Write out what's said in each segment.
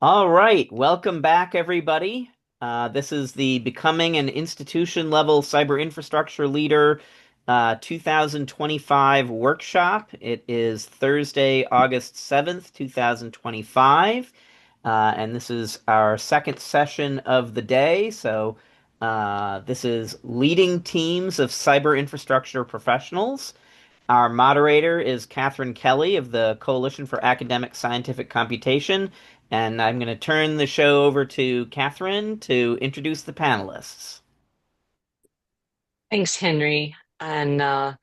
All right, welcome back, everybody. This is the Becoming an Institution-Level Cyber Infrastructure Leader 2025 workshop. It is Thursday, August 7th, 2025, and this is our second session of the day. This is Leading Teams of Cyber Infrastructure Professionals. Our moderator is Catherine Kelly of the Coalition for Academic Scientific Computation, and I'm going to turn the show over to Catherine to introduce the panelists. Thanks, Henry. And I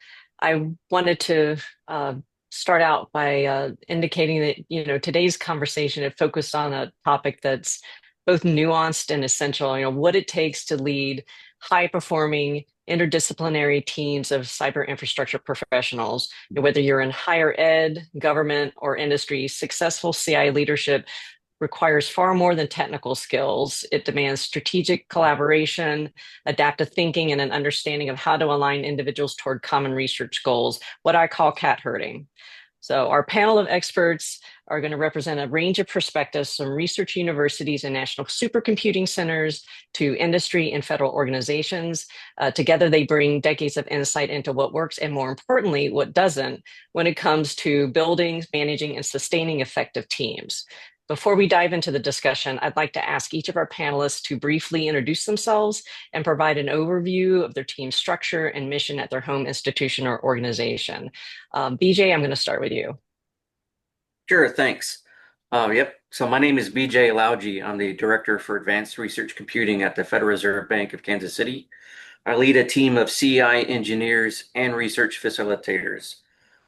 wanted to uh, start out by indicating that, today's conversation had focused on a topic that's both nuanced and essential, what it takes to lead high-performing interdisciplinary teams of cyber infrastructure professionals. Whether you're in higher ed, government, or industry, successful CI leadership requires far more than technical skills. It demands strategic collaboration, adaptive thinking, and an understanding of how to align individuals toward common research goals, what I call cat herding. So our panel of experts are going to represent a range of perspectives from research universities and national supercomputing centers to industry and federal organizations. Together, they bring decades of insight into what works and, more importantly, what doesn't when it comes to building, managing, and sustaining effective teams. Before we dive into the discussion, I'd like to ask each of our panelists to briefly introduce themselves and provide an overview of their team structure and mission at their home institution or organization. BJ, I'm going to start with you. Sure, thanks. Yep. So my name is BJ Lauji. I'm the Director for Advanced Research Computing at the Federal Reserve Bank of Kansas City. I lead a team of CI engineers and research facilitators.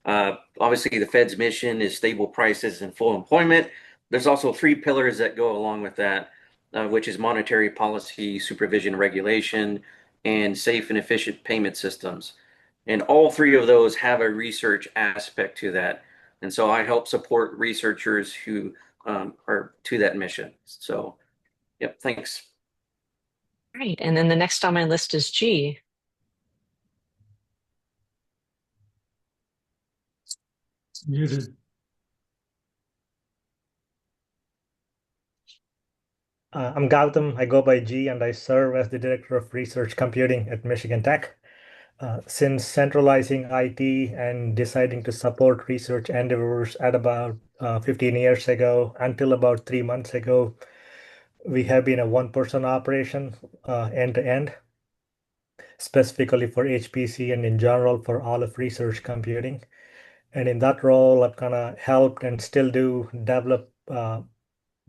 Obviously, the Fed's mission is stable prices and full employment. There's also three pillars that go along with that, which is monetary policy, supervision, regulation, and safe and efficient payment systems. And all three of those have a research aspect to that. And so I help support researchers who are to that mission. So, yep, thanks. Right. And then the next on my list is G. Muted. I'm Gautam. I go by G, and I serve as the Director of Research Computing at Michigan Tech. Since centralizing IT and deciding to support research endeavors at about 15 years ago until about 3 months ago, we have been a one-person operation end to end, specifically for HPC and in general for all of research computing. And in that role, I've kind of helped and still do develop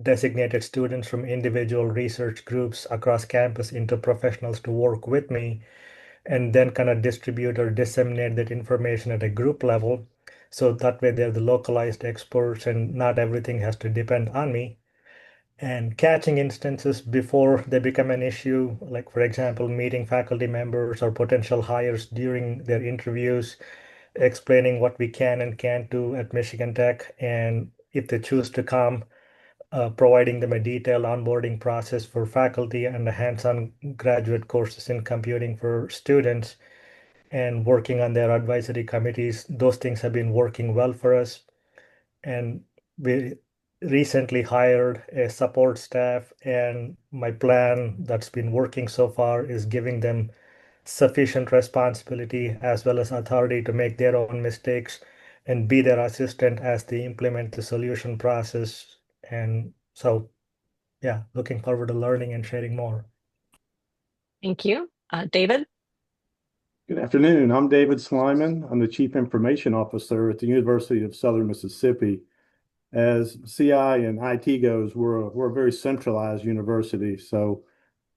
designated students from individual research groups across campus into professionals to work with me, and then kind of distribute or disseminate that information at a group level. So that way they're the localized experts and not everything has to depend on me. And catching instances before they become an issue, like for example, meeting faculty members or potential hires during their interviews, explaining what we can and can't do at Michigan Tech. And if they choose to come, providing them a detailed onboarding process for faculty and the hands-on graduate courses in computing for students, and working on their advisory committees. Those things have been working well for us. And we recently hired a support staff, and my plan that's been working so far is giving them sufficient responsibility as well as authority to make their own mistakes and be their assistant as they implement the solution process. And so, yeah, looking forward to learning and sharing more. Thank you. David? Good afternoon. I'm David Slyman. I'm the Chief Information Officer at the University of Southern Mississippi. As CI and IT goes, we're a very centralized university. So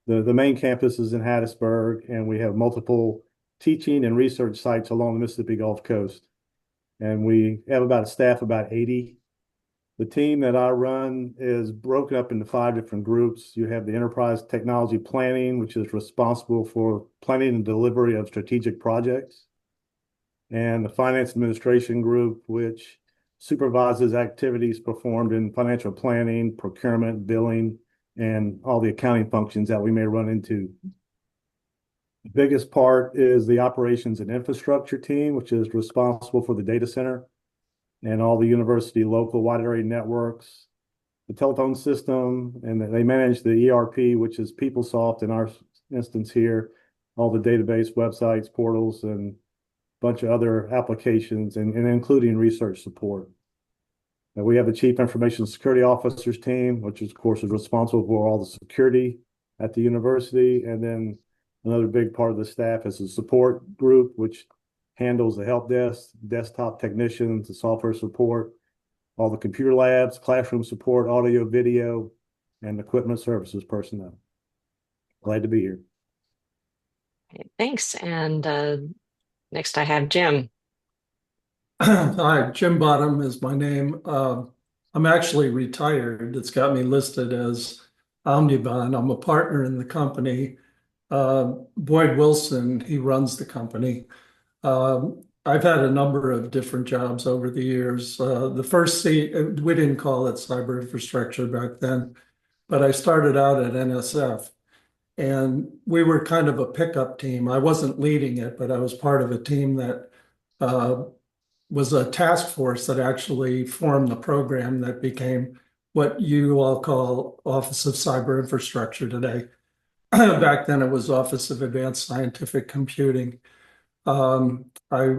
the main campus is in Hattiesburg, and we have multiple teaching and research sites along the Mississippi Gulf Coast. And we have about a staff of about 80. The team that I run is broken up into 5 different groups. You have the enterprise technology planning, which is responsible for planning and delivery of strategic projects, and the finance administration group, which supervises activities performed in financial planning, procurement, billing, and all the accounting functions that we may run into. The biggest part is the operations and infrastructure team, which is responsible for the data center and all the university local wide area networks, the telephone system, and they manage the ERP, which is PeopleSoft in our instance here, all the database websites, portals, and a bunch of other applications, and including research support. And we have the Chief Information Security Officers team, which of course is responsible for all the security at the university. And then another big part of the staff is the support group, which handles the help desk, desktop technicians, the software support, all the computer labs, classroom support, audio, video, and equipment services personnel. Glad to be here. Okay, thanks. And next I have Jim. Hi, Jim Bottom is my name. I'm actually retired. It's got me listed as Omnibon. I'm a partner in the company. Boyd Wilson, he runs the company. I've had a number of different jobs over the years. The first we didn't call it cyber infrastructure back then, but I started out at NSF. And we were kind of a pickup team. I wasn't leading it, but I was part of a team that was a task force that actually formed the program that became what you all call Office of Cyber Infrastructure today. Back then, it was Office of Advanced Scientific Computing. I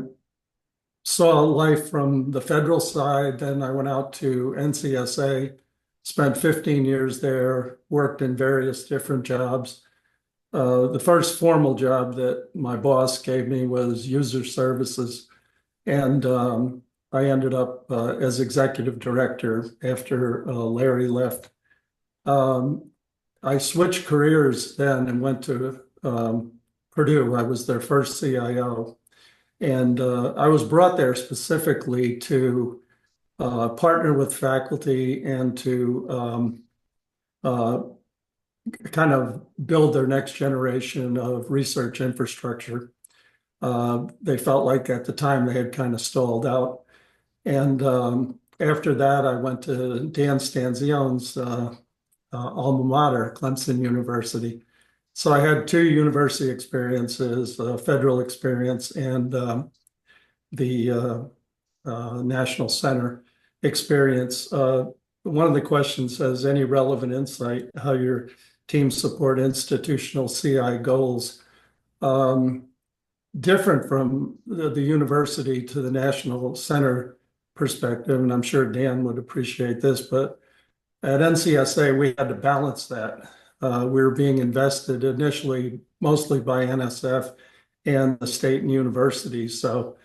saw life from the federal side. Then I went out to NCSA, spent 15 years there, worked in various different jobs. The first formal job that my boss gave me was user services. And I ended up as executive director after Larry left. I switched careers then and went to Purdue. I was their first CIO. And I was brought there specifically to partner with faculty and to kind of build their next generation of research infrastructure. They felt like at the time they had kind of stalled out. And after that, I went to Dan Stanzione's alma mater, Clemson University. So I had two university experiences, federal experience and the National Center experience. One of the questions says, any relevant insight how your team support institutional CI goals? Different from the university to the National Center perspective, and I'm sure Dan would appreciate this, but at NCSA, we had to balance that. We were being invested initially mostly by NSF and the state and universities. So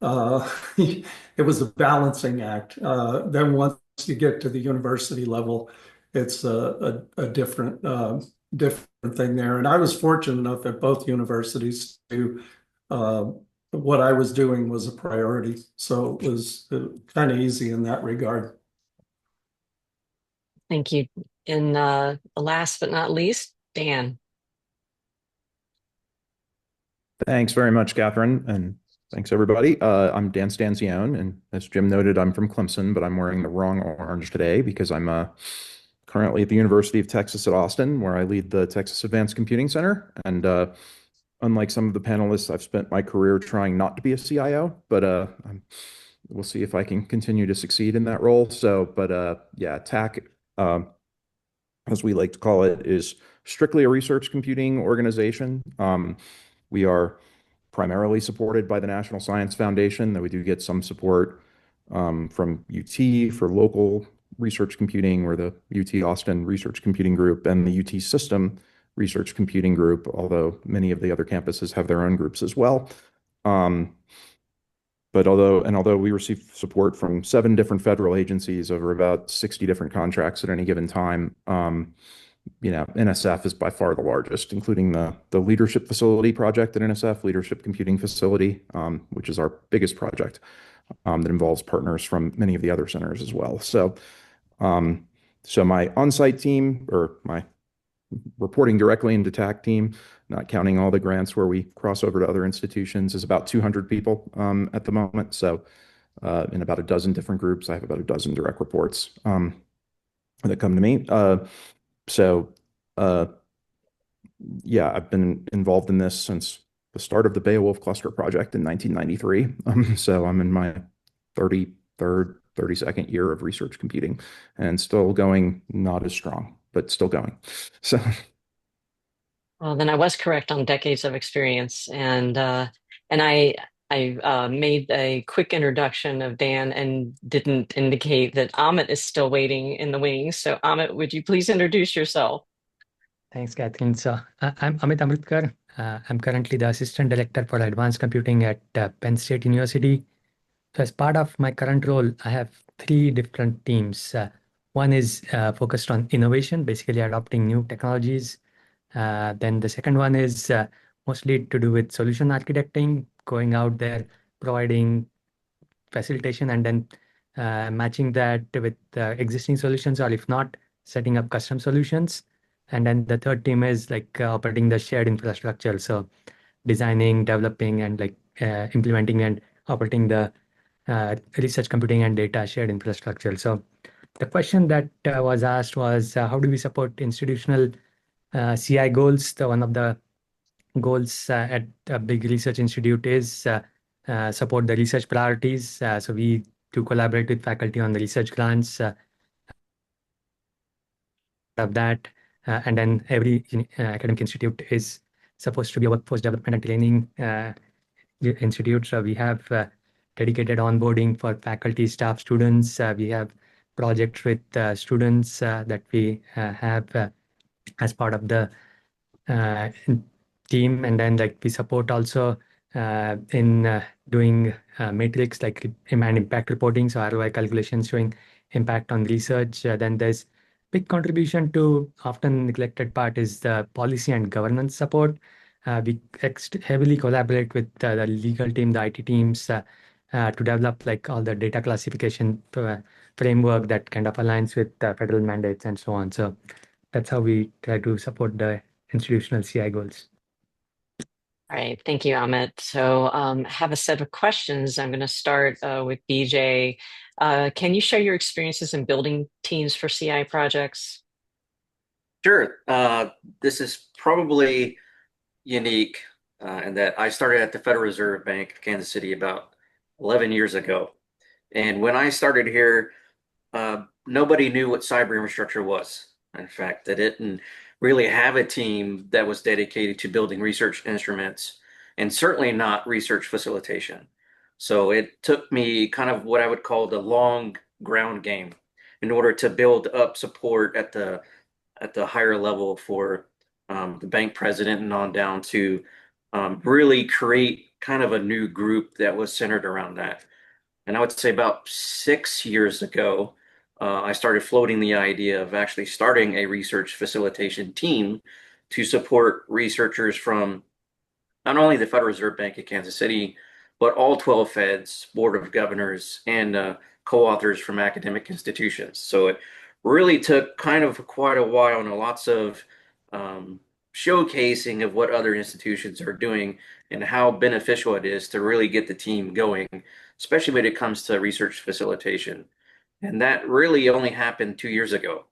it was a balancing act. Then once you get to the university level, it's a different thing there. And I was fortunate enough at both universities to what I was doing was a priority. So it was kind of easy in that regard. Thank you. And last but not least, Dan. Thanks very much, Catherine, and thanks everybody. I'm Dan Stanzione, and as Jim noted, I'm from Clemson, but I'm wearing the wrong orange today because I'm currently at the University of Texas at Austin, where I lead the Texas Advanced Computing Center. And unlike some of the panelists, I've spent my career trying not to be a CIO, but we'll see if I can continue to succeed in that role. So, but yeah, TAC, as we like to call it, is strictly a research computing organization. We are primarily supported by the National Science Foundation, though we do get some support from UT for local research computing, or the UT Austin Research Computing Group and the UT System Research Computing Group, although many of the other campuses have their own groups as well. But although we receive support from 7 different federal agencies over about 60 different contracts at any given time, NSF is by far the largest, including the leadership facility project at NSF, Leadership Computing Facility, which is our biggest project that involves partners from many of the other centers as well. So, so my on-site team, or my reporting directly into TAC team, not counting all the grants where we cross over to other institutions, is about 200 people at the moment. So in about a dozen different groups, I have about a dozen direct reports that come to me. Yeah, I've been involved in this since the start of the Beowulf cluster project in 1993. So I'm in my 33rd 32nd year of research computing, and still going, not as strong, but still going. So Well, then I was correct on decades of experience, and I made a quick introduction of Dan and didn't indicate that Amit is still waiting in the wings. So Amit, would you please introduce yourself? Thanks, Catherine. So I'm Amit Amritkar. I'm currently the Assistant Director for Advanced Computing at Penn State University. So as part of my current role, I have three different teams. One is focused on innovation, basically adopting new technologies. Then the second one is mostly to do with solution architecting, going out there, providing facilitation, and then matching that with existing solutions, or if not, setting up custom solutions. And then the third team is like operating the shared infrastructure. So designing, developing, and like implementing and operating the research computing and data shared infrastructure. So the question that was asked was how do we support institutional CI goals? One of the goals at a big research institute is support the research priorities. So we do collaborate with faculty on the research grants of that. And then every academic institute is supposed to be a workforce development and training institute. So we have dedicated onboarding for faculty, staff, students. We have projects with students that we have as part of the uh, team, and then like we support also in doing metrics like demand impact reporting, so ROI calculations showing impact on research. Then there's big contribution to often neglected part is the policy and governance support. We heavily collaborate with the legal team, the IT teams, to develop like all the data classification framework that kind of aligns with federal mandates and so on. So that's how we try to support the institutional CI goals. All right, thank you, Amit. So have a set of questions. I'm going to start with BJ. Can you share your experiences in building teams for CI projects? Sure. This is probably unique in that I started at the Federal Reserve Bank of Kansas City about 11 years ago. And when I started here, nobody knew what cyber infrastructure was. In fact, they didn't really have a team that was dedicated to building research instruments and certainly not research facilitation. So it took me kind of what I would call the long ground game in order to build up support at the higher level for the bank president and on down to really create kind of a new group that was centered around that. And I would say about 6 years ago, I started floating the idea of actually starting a research facilitation team to support researchers from not only the Federal Reserve Bank of Kansas City, but all 12 feds, board of governors, and co-authors from academic institutions. So it really took kind of quite a while and lots of um, showcasing of what other institutions are doing and how beneficial it is to really get the team going, especially when it comes to research facilitation. And that really only happened 2 years ago.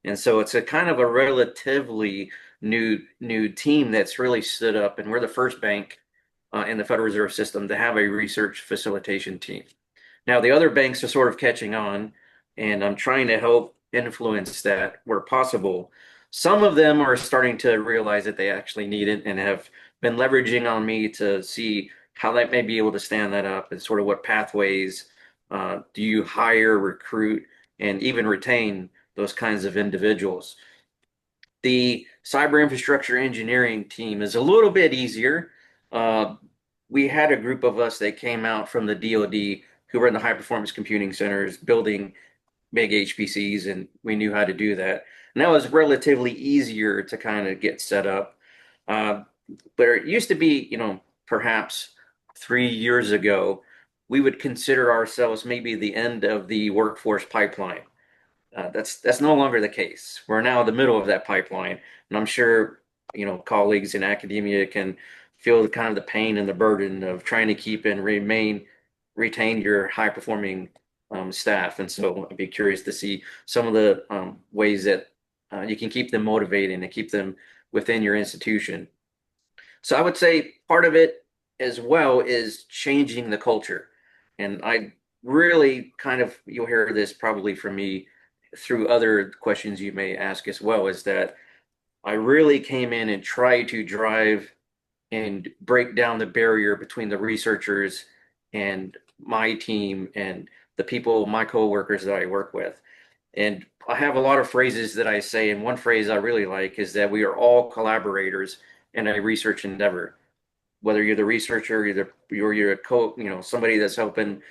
And so it's a kind of a relatively new team that's really stood up, and we're the first bank in the Federal Reserve System to have a research facilitation team. Now, the other banks are sort of catching on, and I'm trying to help influence that where possible. Some of them are starting to realize that they actually need it and have been leveraging on me to see how they may be able to stand that up and sort of what pathways do you hire, recruit, and even retain those kinds of individuals. The cyber infrastructure engineering team is a little bit easier. Uh, we had a group of us that came out from the DoD who were in the high performance computing centers building big HPCs, and we knew how to do that. And that was relatively easier to kind of get set up. Uh, but it used to be, perhaps 3 years ago, we would consider ourselves maybe the end of the workforce pipeline. That's no longer the case. We're now in the middle of that pipeline, and I'm sure colleagues in academia can feel the kind of the pain and the burden of trying to keep and retain your high performing staff. And so I'd be curious to see some of the ways that you can keep them motivated and keep them within your institution. So I would say part of it as well is changing the culture. And I really kind of, you'll hear this probably from me through other questions you may ask as well, is that I really came in and tried to drive and break down the barrier between the researchers and my team and the people, my coworkers that I work with. And I have a lot of phrases that I say, and one phrase I really like is that we are all collaborators in a research endeavor. Whether you're the researcher, you're a somebody that's helping,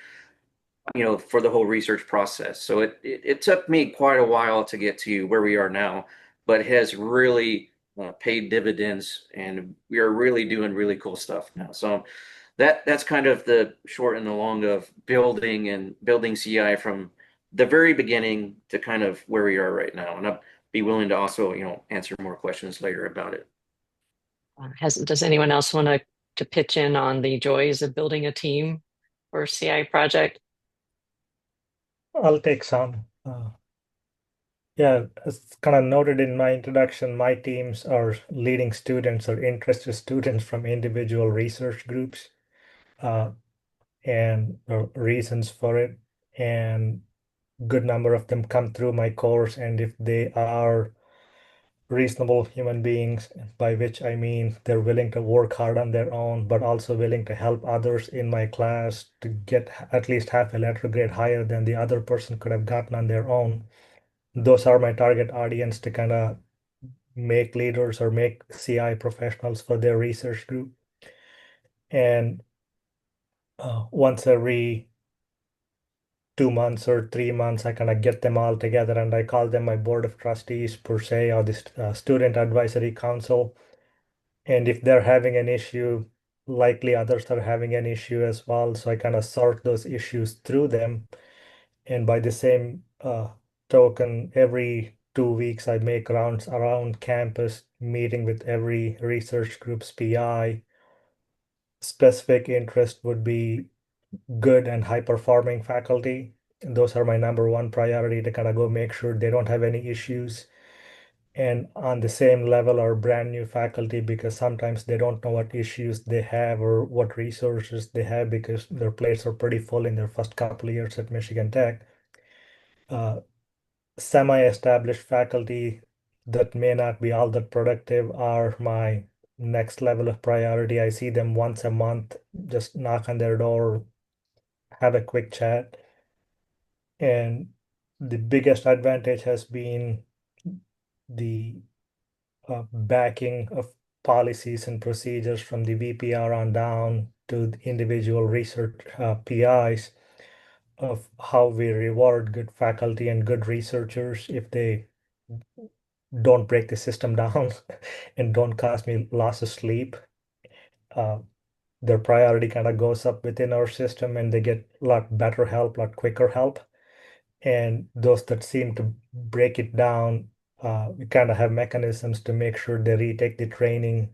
for the whole research process. So it took me quite a while to get to where we are now, but it has really paid dividends, and we are really doing really cool stuff now. So that's kind of the short and the long of building CI from the very beginning to kind of where we are right now. And I'll be willing to also, answer more questions later about it. Does anyone else want to pitch in on the joys of building a team for a CI project? I'll take some. Yeah, as kind of noted in my introduction, my teams are leading students or interested students from individual research groups, uh, and reasons for it. And good number of them come through my course, and if they are reasonable human beings, by which I mean they're willing to work hard on their own, but also willing to help others in my class to get at least half a letter grade higher than the other person could have gotten on their own. Those are my target audience to kind of make leaders or make CI professionals for their research group. And once every 2 months or 3 months, I kind of get them all together and I call them my board of trustees per se, or this student advisory council. And if they're having an issue, likely others are having an issue as well. So I kind of sort those issues through them. And by the same token, every 2 weeks, I make rounds around campus, meeting with every research group's PI. Specific interest would be good and high performing faculty. And those are my number one priority to kind of go make sure they don't have any issues. And on the same level are brand new faculty, because sometimes they don't know what issues they have or what resources they have because their plates are pretty full in their first couple of years at Michigan Tech. Semi-established faculty that may not be all that productive are my next level of priority. I see them once a month, just knock on their door, have a quick chat. And the biggest advantage has been the backing of policies and procedures from the VPR on down to the individual research PIs of how we reward good faculty and good researchers if they don't break the system down and don't cause me loss of sleep. Uh, their priority kind of goes up within our system and they get a lot better help, a lot quicker help. And those that seem to break it down, we kind of have mechanisms to make sure they retake the training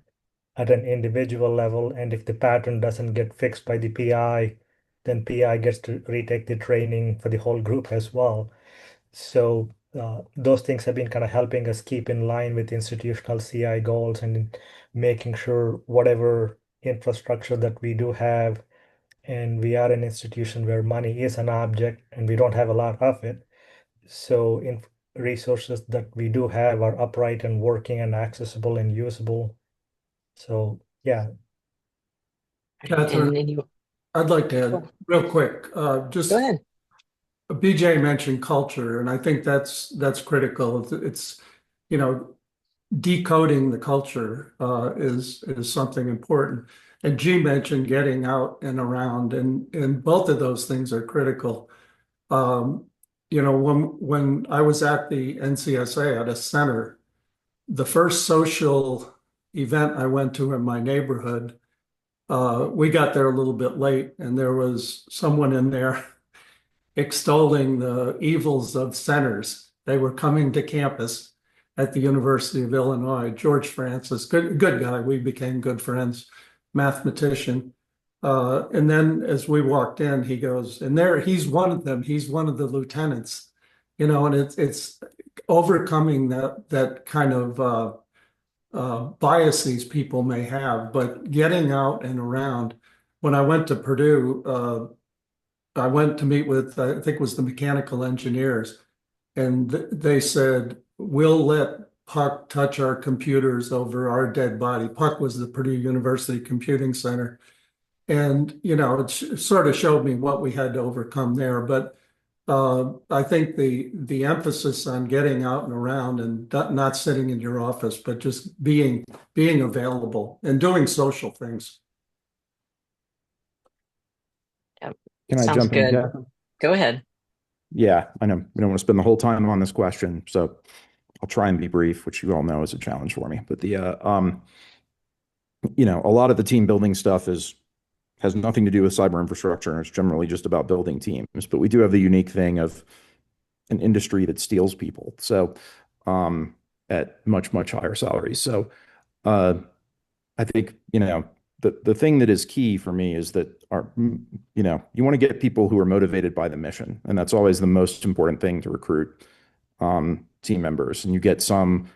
at an individual level. And if the pattern doesn't get fixed by the PI, then PI gets to retake the training for the whole group as well. So those things have been kind of helping us keep in line with institutional CI goals and making sure whatever infrastructure that we do have, and we are an institution where money is an object and we don't have a lot of it. So in resources that we do have are upright and working and accessible and usable. So yeah. Catherine, And you I'd like to go add real quick, go just ahead. BJ mentioned culture, and I think that's critical. It's you know decoding the culture is something important. And G mentioned getting out and around, and both of those things are critical. Um, when I was at the NCSA at a center, the first social event I went to in my neighborhood, we got there a little bit late, and there was someone in there extolling the evils of centers. They were coming to campus at the University of Illinois. George Francis, good guy. We became good friends, mathematician. And then as we walked in, he goes, and there he's one of them. He's one of the lieutenants, and it's overcoming that kind of biases people may have, but getting out and around. When I went to Purdue, I went to meet with, I think it was the mechanical engineers, and they said, we'll let Puck touch our computers over our dead body. Puck was the Purdue University Computing Center. And, it sort of showed me what we had to overcome there. But I think the emphasis on getting out and around and not sitting in your office, but just being available and doing social things. Yep. Can I Sounds jump in, good. Catherine? Go ahead. Yeah, I know we don't want to spend the whole time on this question, so I'll try and be brief, which you all know is a challenge for me. But a lot of the team building stuff has nothing to do with cyber infrastructure, and it's generally just about building teams. But we do have the unique thing of an industry that steals people, so at much, much higher salaries. So uh, I think, the thing that is key for me is that you want to get people who are motivated by the mission, and that's always the most important thing to recruit team members. And you get some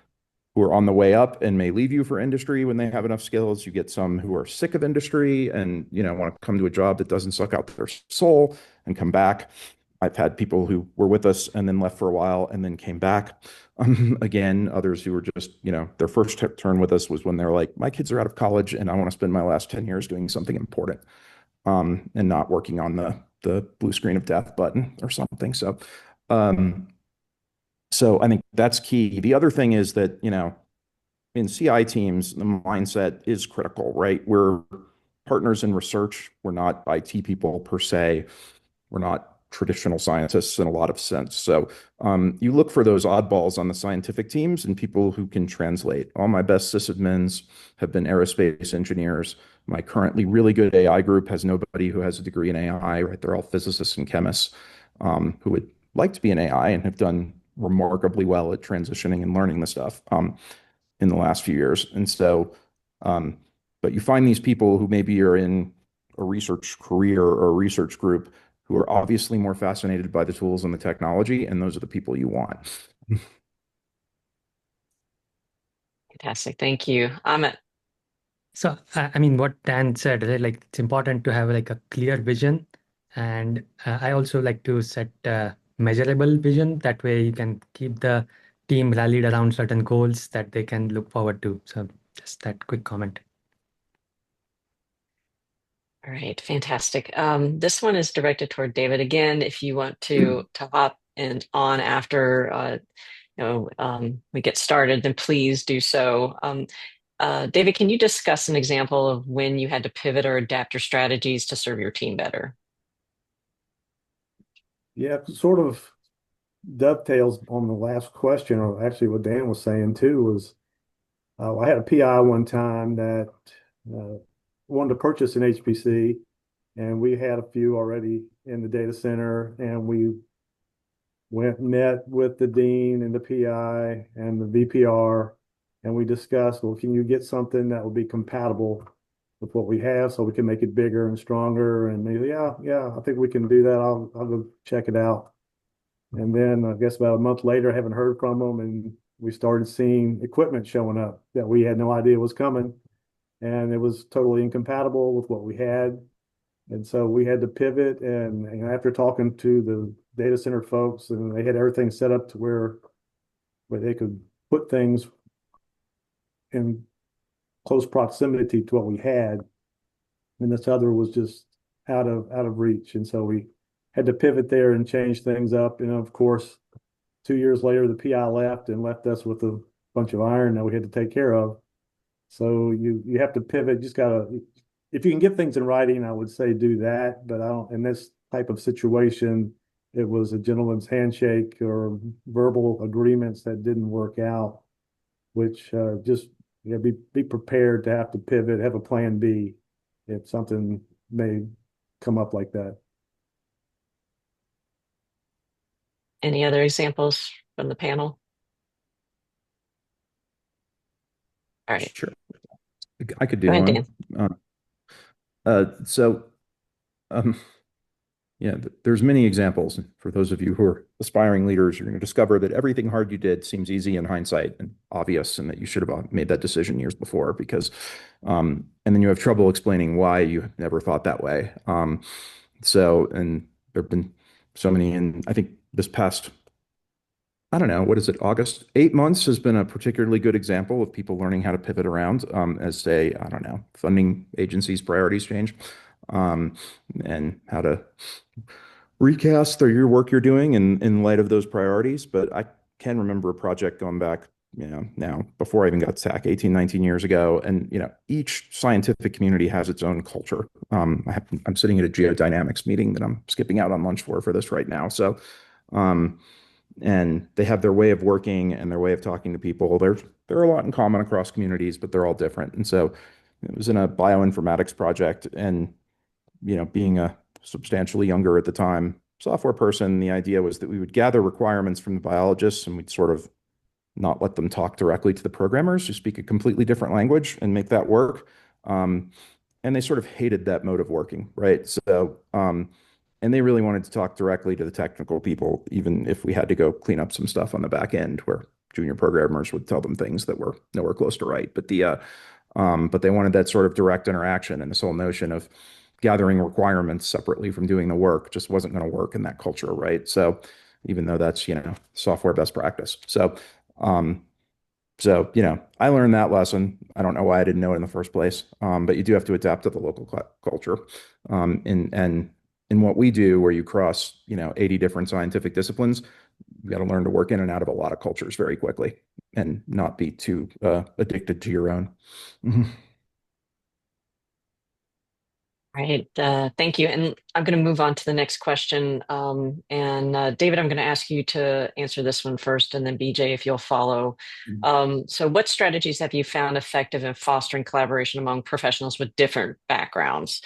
who are on the way up and may leave you for industry when they have enough skills. You get some who are sick of industry and want to come to a job that doesn't suck out their soul and come back. I've had people who were with us and then left for a while and then came back again. Others who were just, their first turn with us was when they're like, my kids are out of college and I want to spend my last 10 years doing something important, and not working on the blue screen of death button or something. Um, so I think that's key. The other thing is that, in CI teams, the mindset is critical, right? We're partners in research. We're not IT people per se. We're not traditional scientists in a lot of sense. So you look for those oddballs on the scientific teams and people who can translate. All my best sysadmins have been aerospace engineers. My currently really good AI group has nobody who has a degree in AI, right? They're all physicists and chemists who would like to be in AI and have done remarkably well at transitioning and learning the stuff in the last few years. And so, but you find these people who maybe are in a research career or a research group who are obviously more fascinated by the tools and the technology, and those are the people you want. Fantastic. Thank you. So, I mean, what Dan said, right? Like it's important to have like a clear vision. And I also like to set measurable vision. That way you can keep the team rallied around certain goals that they can look forward to. So just that quick comment. All right, fantastic. This one is directed toward David. Again, if you want to hop and on after we get started, then please do so. David, can you discuss an example of when you had to pivot or adapt your strategies to serve your team better? Yeah, sort of dovetails on the last question, or actually what Dan was saying too, was I had a PI one time that uh, wanted to purchase an HPC, and we had a few already in the data center, and we met with the dean and the PI and the VPR, and we discussed, well, can you get something that will be compatible with what we have so we can make it bigger and stronger? And they, yeah, I think we can do that. I'll go check it out. And then I guess about a month later, I haven't heard from them, and we started seeing equipment showing up that we had no idea was coming, and it was totally incompatible with what we had. And so we had to pivot. And after talking to the data center folks, and they had everything set up to where they could put things in close proximity to what we had, and this other was just out of reach. And so we had to pivot there and change things up. And of course, 2 years later, the PI left and left us with a bunch of iron that we had to take care of. So you have to pivot. Just gotta, if you can get things in writing, I would say do that. But I don't, in this type of situation, it was a gentleman's handshake or verbal agreements that didn't work out, which just be prepared to have to pivot, have a plan B if something may come up like that. Any other examples from the panel? All right. Sure. I could Go do ahead, one. Dan. So, yeah, there's many examples. For those of you who are aspiring leaders, you're going to discover that everything hard you did seems easy in hindsight and obvious, and that you should have made that decision years before, because, and then you have trouble explaining why you never thought that way. And there've been so many, and I think this past, I don't know, what is it, August? 8 months has been a particularly good example of people learning how to pivot around as, say, I don't know, funding agencies' priorities change, um, and how to recast your work you're doing in light of those priorities. But I can remember a project going back, now before I even got to SAC 18, 19 years ago. And, each scientific community has its own culture. I'm sitting at a geodynamics meeting that I'm skipping out on lunch for this right now. So, um, and they have their way of working and their way of talking to people. There are a lot in common across communities, but they're all different. And so it was in a bioinformatics project, and being a substantially younger at the time software person, the idea was that we would gather requirements from the biologists and we'd sort of not let them talk directly to the programmers who speak a completely different language and make that work. Um, and they sort of hated that mode of working, right? So, and they really wanted to talk directly to the technical people, even if we had to go clean up some stuff on the back end where junior programmers would tell them things that were nowhere close to right. But they wanted that sort of direct interaction, and this whole notion of gathering requirements separately from doing the work just wasn't going to work in that culture, right? So even though that's, software best practice. Um, I learned that lesson. I don't know why I didn't know it in the first place. But you do have to adapt to the local culture. And in what we do, where you cross, 80 different scientific disciplines, you got to learn to work in and out of a lot of cultures very quickly and not be too addicted to your own. Mhm. Right. Thank you. And I'm going to move on to the next question. David, I'm going to ask you to answer this one first, and then BJ, if you'll follow. So what strategies have you found effective in fostering collaboration among professionals with different backgrounds?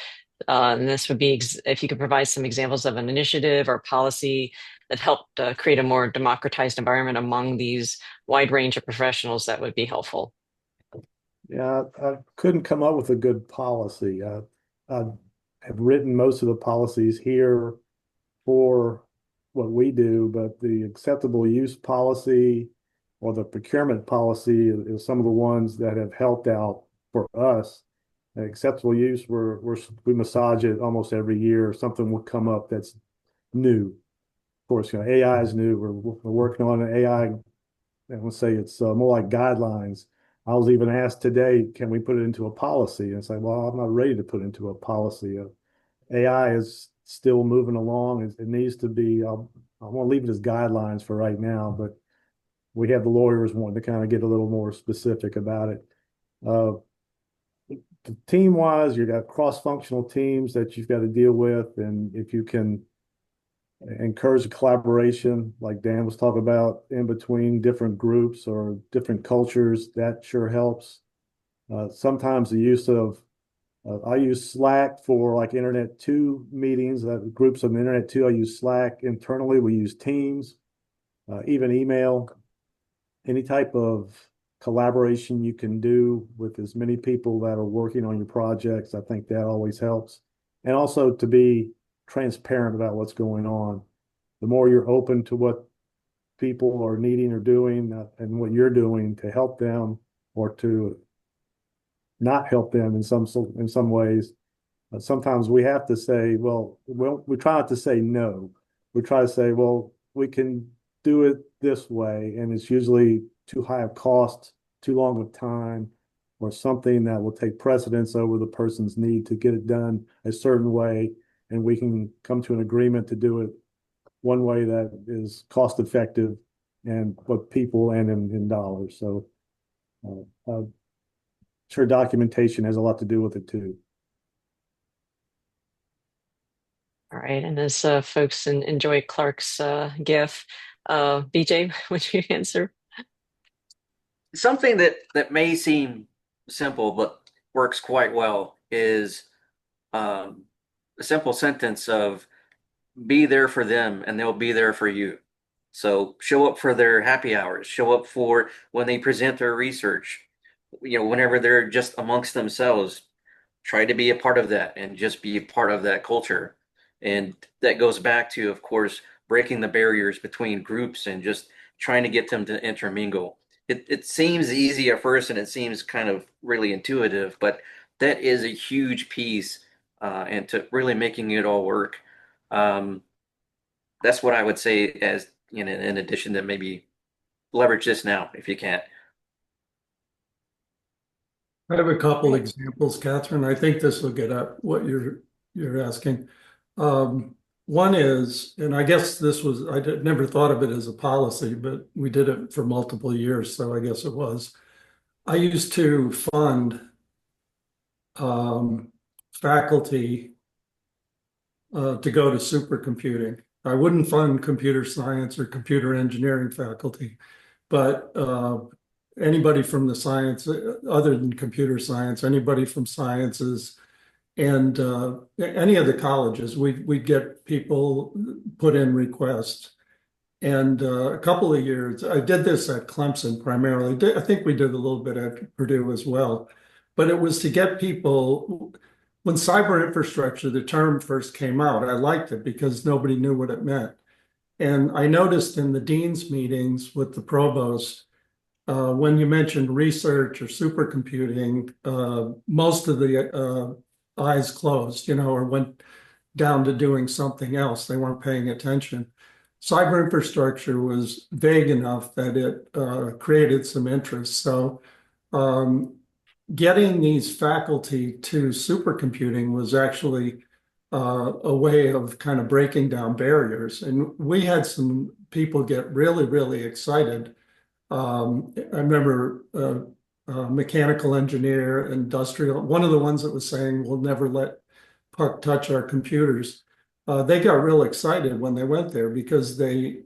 And this would be if you could provide some examples of an initiative or policy that helped create a more democratized environment among these wide range of professionals, that would be helpful. Yeah, I couldn't come up with a good policy. I have written most of the policies here for what we do, but the acceptable use policy or the procurement policy is some of the ones that have helped out for us. Acceptable use, we massage it almost every year. Something will come up that's new. Of course, AI is new. We're working on an AI. Let's say it's more like guidelines. I was even asked today, can we put it into a policy? And it's like, well, I'm not ready to put it into a policy. AI is still moving along. It needs to be, I want to leave it as guidelines for right now, but we have the lawyers wanting to kind of get a little more specific about it. Uh, Team wise, you've got cross functional teams that you've got to deal with. And if you can encourage collaboration, like Dan was talking about, in between different groups or different cultures, that sure helps. Sometimes the use of I use Slack for like Internet 2 meetings, groups of Internet 2. I use Slack internally. We use Teams, even email, any type of collaboration you can do with as many people that are working on your projects. I think that always helps. And also to be transparent about what's going on. The more you're open to what people are needing or doing and what you're doing to help them or to not help them in some ways. Sometimes we have to say, well, we try not to say no. We try to say, well, we can do it this way, and it's usually too high of cost, too long of time, or something that will take precedence over the person's need to get it done a certain way, and we can come to an agreement to do it one way that is cost effective and both people and in dollars. So sure, documentation has a lot to do with it too. All right. And as folks enjoy Clark's GIF, BJ, would you answer? Something that may seem simple but works quite well is a simple sentence of be there for them and they'll be there for you. So show up for their happy hours, show up for when they present their research, whenever they're just amongst themselves, try to be a part of that and just be a part of that culture. And that goes back to, of course, breaking the barriers between groups and just trying to get them to intermingle. It seems easy at first and it seems kind of really intuitive, but that is a huge piece into really making it all work. that's what I would say as in addition to maybe leverage this now if you can't. I have a couple examples, Catherine. I think this will get at what you're asking. One is, and I guess this was, never thought of it as a policy, but we did it for multiple years, so I guess it was. I used to fund faculty to go to supercomputing. I wouldn't fund computer science or computer engineering faculty, but anybody from the science, other than computer science, anybody from sciences, and any of the colleges, we'd get people put in requests. And a couple of years, I did this at Clemson primarily. I think we did a little bit at Purdue as well. But it was to get people, when cyber infrastructure, the term first came out, I liked it because nobody knew what it meant. And I noticed in the dean's meetings with the provost, when you mentioned research or supercomputing, most of the eyes closed, or went down to doing something else. They weren't paying attention. Cyber infrastructure was vague enough that it created some interest. So um, getting these faculty to supercomputing was actually a way of kind of breaking down barriers. And we had some people get really, really excited. I remember a mechanical engineer, industrial, one of the ones that was saying, we'll never let Puck touch our computers. They got real excited when they went there because they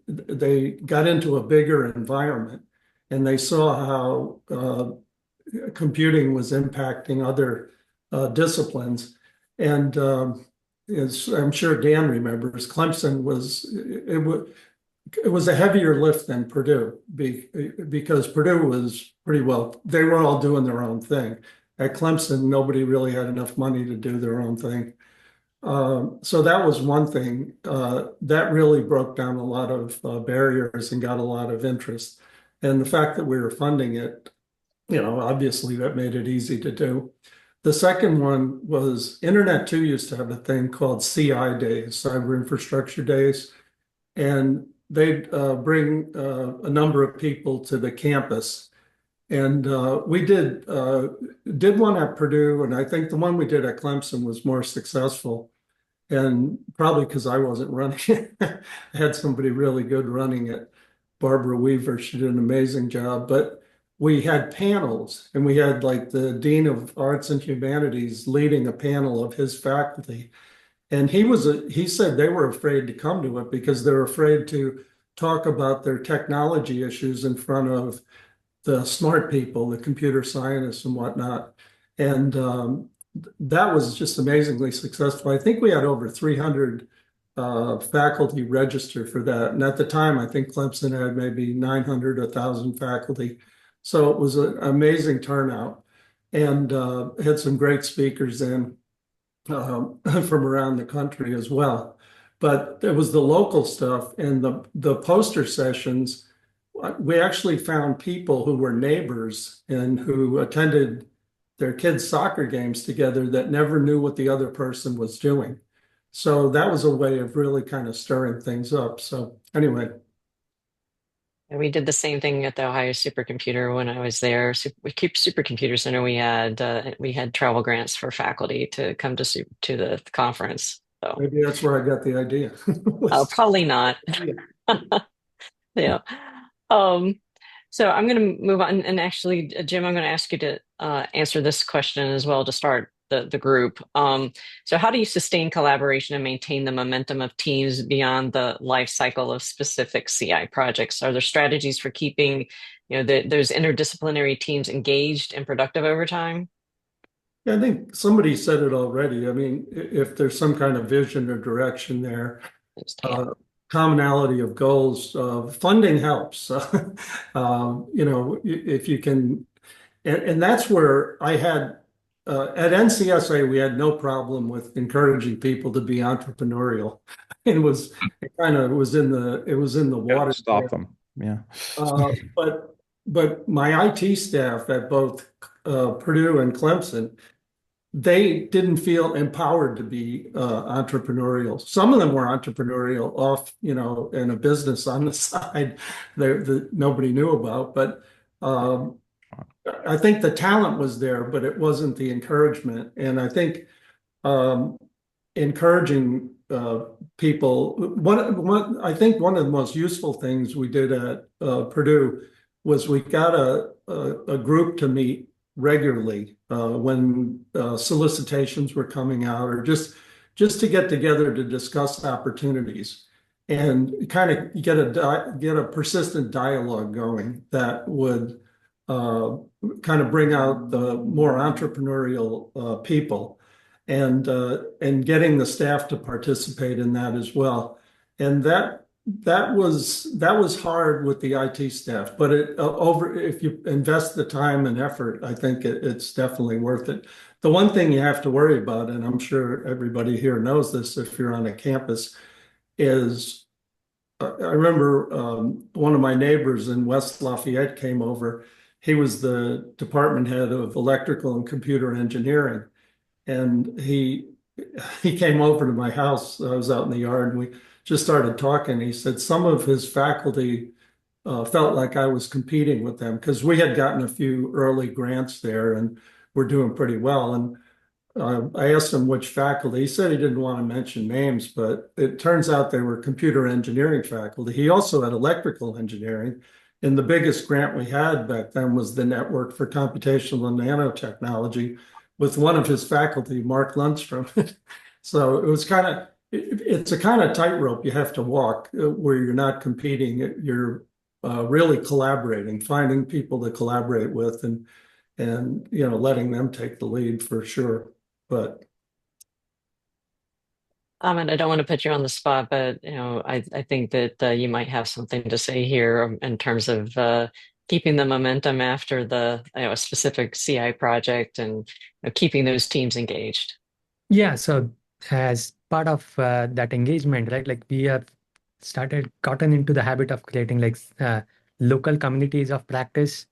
got into a bigger environment and they saw how computing was impacting other disciplines. And as I'm sure Dan remembers, Clemson it was a heavier lift than Purdue because Purdue was pretty well, they were all doing their own thing. At Clemson, nobody really had enough money to do their own thing. So that was one thing that really broke down a lot of barriers and got a lot of interest. And the fact that we were funding it, obviously that made it easy to do. The second one was Internet 2 used to have a thing called CI days, Cyber Infrastructure Days, and they'd bring a number of people to the campus. And we did one at Purdue, and I think the one we did at Clemson was more successful. And probably because I wasn't running it, I had somebody really good running it. Barbara Weaver, she did an amazing job. But we had panels, and we had like the Dean of Arts and Humanities leading a panel of his faculty. And he said they were afraid to come to it because they're afraid to talk about their technology issues in front of the smart people, the computer scientists and whatnot. And that was just amazingly successful. I think we had over 300 faculty register for that. And at the time, I think Clemson had maybe 900, 1,000 faculty. So it was an amazing turnout and had some great speakers in from around the country as well. But it was the local stuff and the poster sessions. We actually found people who were neighbors and who attended their kids' soccer games together that never knew what the other person was doing. So that was a way of really kind of stirring things up. So anyway. And we did the same thing at the Ohio Supercomputer when I was there. We keep Supercomputer Center. We had travel grants for faculty to come to the conference. So maybe that's where I got the idea. probably not. Yeah. So I'm going to move on. And actually, Jim, I'm going to ask you to answer this question as well to start the group. So how do you sustain collaboration and maintain the momentum of teams beyond the life cycle of specific CI projects? Are there strategies for keeping, those interdisciplinary teams engaged and productive over time? Yeah, I think somebody said it already. I mean, if there's some kind of vision or direction there, commonality of goals, funding helps. If you can, and that's where I had at NCSA, we had no problem with encouraging people to be entrepreneurial. It was in the water. Stop them. Yeah. But my IT staff at both Purdue and Clemson, they didn't feel empowered to be entrepreneurial. Some of them were entrepreneurial off, in a business on the side that nobody knew about. But I think the talent was there, but it wasn't the encouragement. And I think um, encouraging people. I think one of the most useful things we did at Purdue was we got a group to meet regularly when solicitations were coming out, or just to get together to discuss opportunities and kind of get a persistent dialogue going that would uh, kind of bring out the more entrepreneurial people and getting the staff to participate in that as well. And that was hard with the IT staff, but if you invest the time and effort, I think it's definitely worth it. The one thing you have to worry about, and I'm sure everybody here knows this if you're on a campus, is I remember one of my neighbors in West Lafayette came over. He was the department head of electrical and computer engineering, and he came over to my house. I was out in the yard, and we just started talking. He said some of his faculty felt like I was competing with them because we had gotten a few early grants there, and we're doing pretty well. And I asked him which faculty. He said he didn't want to mention names, but it turns out they were computer engineering faculty. He also had electrical engineering. And the biggest grant we had back then was the Network for Computational and Nanotechnology with one of his faculty, Mark Lundstrom. So it was it's a kind of tightrope you have to walk where you're not competing. You're really collaborating, finding people to collaborate with and letting them take the lead for sure. But And I don't want to put you on the spot, but I think that you might have something to say here in terms of keeping the momentum after a specific CI project and keeping those teams engaged. Yeah, so as part of that engagement, right, like we have gotten into the habit of creating like local communities of practice.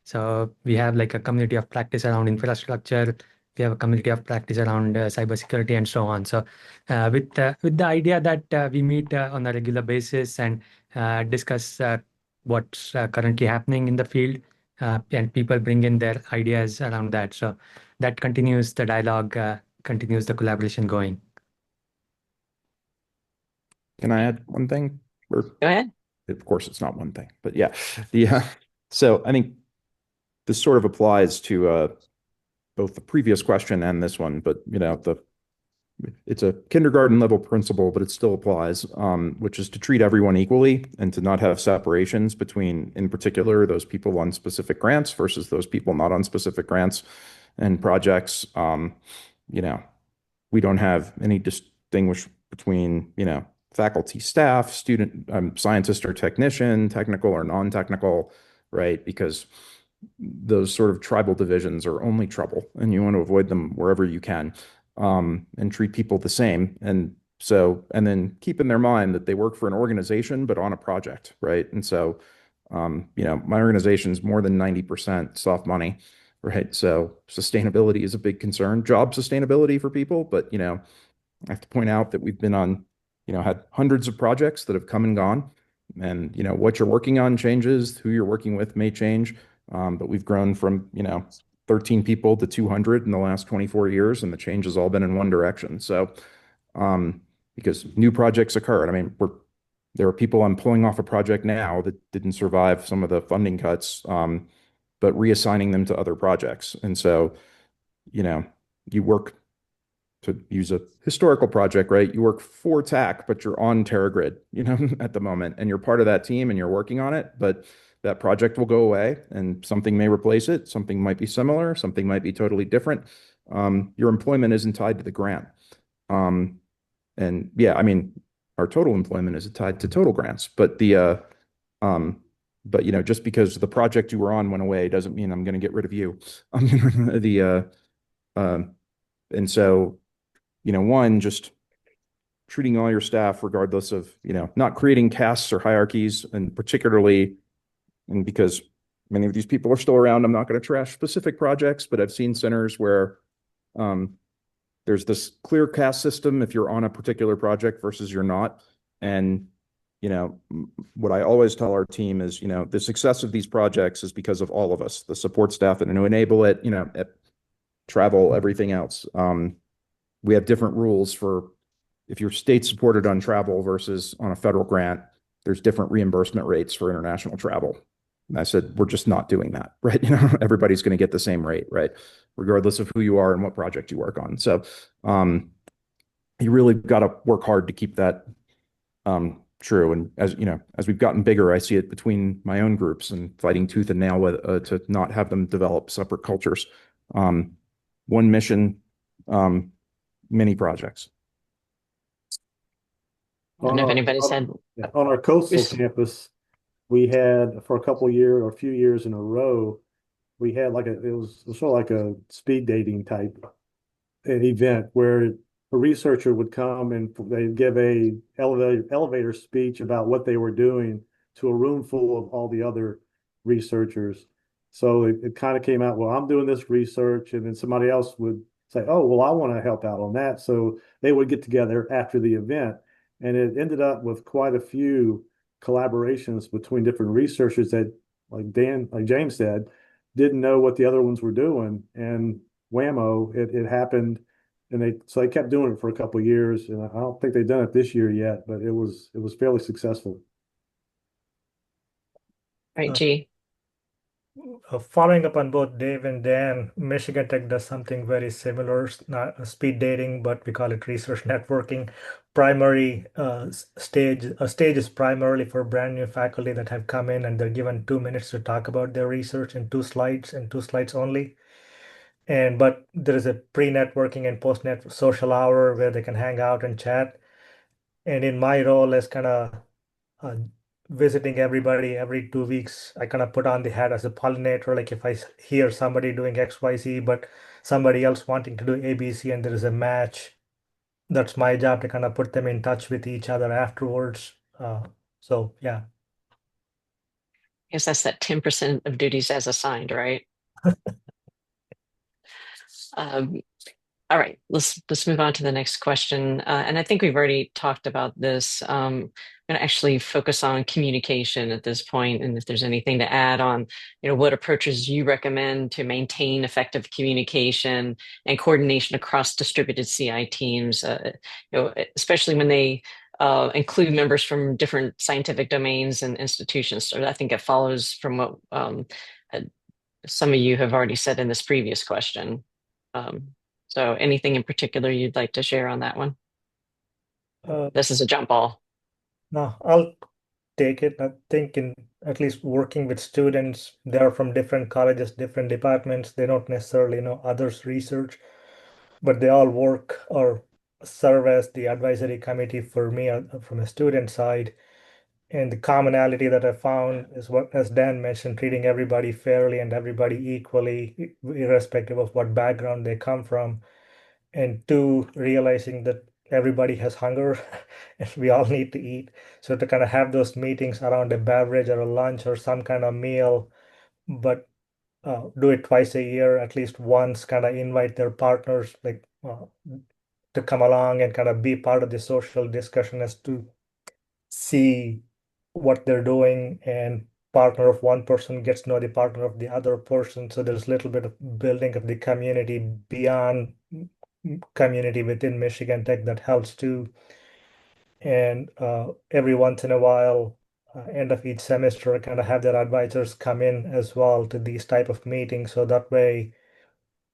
So we have like a community of practice around infrastructure. We have a community of practice around cybersecurity and so on. So with the idea that we meet on a regular basis and discuss what's currently happening in the field, and people bring in their ideas around that. So that continues the dialogue, continues the collaboration going. Can I add one thing? Or, Go ahead. of course, it's not one thing, but yeah. So I think this sort of applies to both the previous question and this one, but it's a kindergarten level principle, but it still applies, which is to treat everyone equally and to not have separations between, in particular, those people on specific grants versus those people not on specific grants and projects. We don't have any distinguish between, faculty, staff, student, scientist or technician, technical or non-technical, right? Because those sort of tribal divisions are only trouble, and you want to avoid them wherever you can, and treat people the same. And then keep in their mind that they work for an organization, but on a project, right? And so, my organization is more than 90% soft money, right? So sustainability is a big concern, job sustainability for people. But, I have to point out that we've been on, had hundreds of projects that have come and gone. And, what you're working on changes, who you're working with may change. But we've grown from, 13 people to 200 in the last 24 years, and the change has all been in one direction. So, because new projects occur, and I mean, there are people I'm pulling off a project now that didn't survive some of the funding cuts, but reassigning them to other projects. And so, you work, to use a historical project, right? You work for TAC, but you're on TerraGrid, at the moment, and you're part of that team and you're working on it, but that project will go away and something may replace it. Something might be similar, something might be totally different. Your employment isn't tied to the grant. And yeah, I mean, our total employment is tied to total grants, but just because the project you were on went away doesn't mean I'm going to get rid of you. And so, one, just treating all your staff regardless of, not creating castes or hierarchies, and particularly, and because many of these people are still around, I'm not going to trash specific projects, but I've seen centers where There's this clear cast system if you're on a particular project versus you're not. And, what I always tell our team is, the success of these projects is because of all of us, the support staff, and to enable it, travel, everything else. We have different rules for if you're state supported on travel versus on a federal grant, there's different reimbursement rates for international travel. And I said, we're just not doing that, right? Everybody's going to get the same rate, right? Regardless of who you are and what project you work on. So you really got to work hard to keep that true. And as we've gotten bigger, I see it between my own groups and fighting tooth and nail with to not have them develop separate cultures. One mission, many projects. I don't know if anybody said. On our coastal campus, we had for a couple of years or a few years in a row, we had it was sort of like a speed dating type event where a researcher would come and they'd give a elevator speech about what they were doing to a room full of all the other researchers. So it kind of came out, well, I'm doing this research, and then somebody else would say, oh, well, I want to help out on that. So they would get together after the event, and it ended up with quite a few collaborations between different researchers that, like James said, didn't know what the other ones were doing, and whammo, it happened, and they kept doing it for a couple of years, and I don't think they've done it this year yet, but it was fairly successful. Right, G. Following up on both Dave and Dan, Michigan Tech does something very similar, not speed dating, but we call it research networking. Primary stage is primarily for brand new faculty that have come in and they're given 2 minutes to talk about their research in 2 slides and 2 slides only. But there is a pre-networking and post-net social hour where they can hang out and chat. And in my role as kind of uh, visiting everybody every 2 weeks, I kind of put on the hat as a pollinator. Like if I hear somebody doing XYZ, but somebody else wanting to do ABC and there is a match, that's my job to kind of put them in touch with each other afterwards. So yeah. I guess that's that 10% of duties as assigned, right? Um, all right, let's move on to the next question. And I think we've already talked about this. I'm going to actually focus on communication at this point, and if there's anything to add on, what approaches you recommend to maintain effective communication and coordination across distributed CI teams, especially when they include members from different scientific domains and institutions. So I think it follows from what uh, some of you have already said in this previous question. So anything in particular you'd like to share on that one? This is a jump ball. No, I'll take it. I think in at least working with students, they're from different colleges, different departments. They don't necessarily know others' research, but they all work or serve as the advisory committee for me from a student side. And the commonality that I found is what, as Dan mentioned, treating everybody fairly and everybody equally, irrespective of what background they come from. And two, realizing that everybody has hunger and we all need to eat. So to kind of have those meetings around a beverage or a lunch or some kind of meal, but do it twice a year, at least once, kind of invite their partners to come along and kind of be part of the social discussion as to see what they're doing, and partner of one person gets to know the partner of the other person. So there's a little bit of building of the community beyond community within Michigan Tech that helps too. And every once in a while, end of each semester, kind of have their advisors come in as well to these type of meetings. So that way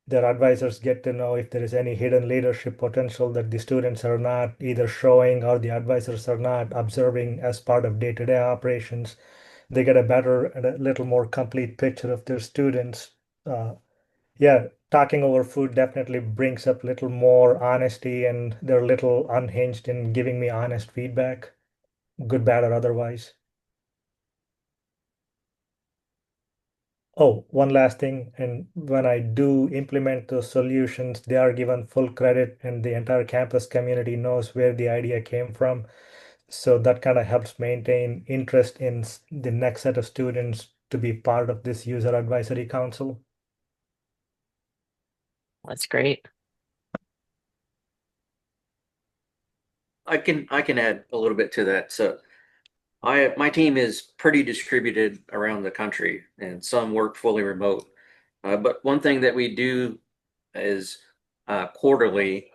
their advisors get to know if there is any hidden leadership potential that the students are not either showing or the advisors are not observing as part of day-to-day operations. They get a better and a little more complete picture of their students. Yeah, talking over food definitely brings up little more honesty, and they're a little unhinged in giving me honest feedback, good, bad, or otherwise. Oh, one last thing, and when I do implement those solutions, they are given full credit, and the entire campus community knows where the idea came from. So that kind of helps maintain interest in the next set of students to be part of this user advisory council. That's great. I can add a little bit to that. So my team is pretty distributed around the country, and some work fully remote. But one thing that we do is quarterly,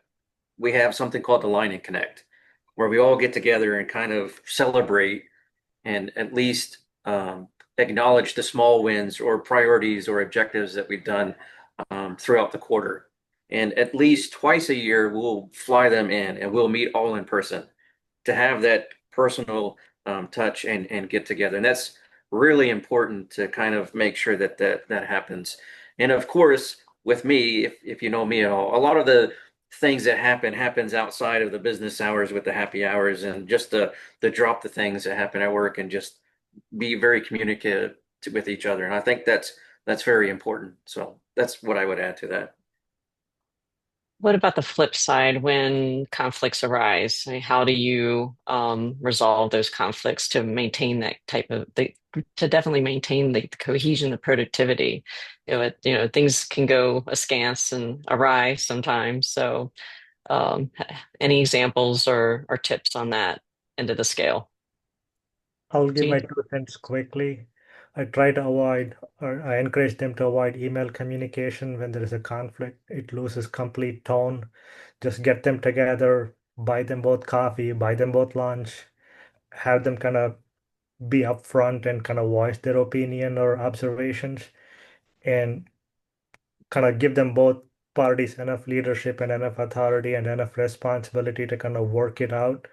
we have something called the Line and Connect, where we all get together and kind of celebrate and at least acknowledge the small wins or priorities or objectives that we've done throughout the quarter. And at least twice a year, we'll fly them in and we'll meet all in person to have that personal touch and get together. And that's really important to kind of make sure that that happens. And of course, with me, if you know me at all, a lot of the things that happens outside of the business hours with the happy hours and just the drop the things that happen at work and just be very communicative with each other. And I think that's very important. So that's what I would add to that. What about the flip side when conflicts arise? I mean, how do you resolve those conflicts to maintain that to definitely maintain the cohesion, the productivity? Things can go askance and awry sometimes. So, um, any examples or tips on that end of the scale? I'll give my Gene? 2 cents quickly. I try to avoid, or I encourage them to avoid email communication when there is a conflict. It loses complete tone. Just get them together, buy them both coffee, buy them both lunch, have them kind of be upfront and kind of voice their opinion or observations, and kind of give them both parties enough leadership and enough authority and enough responsibility to kind of work it out.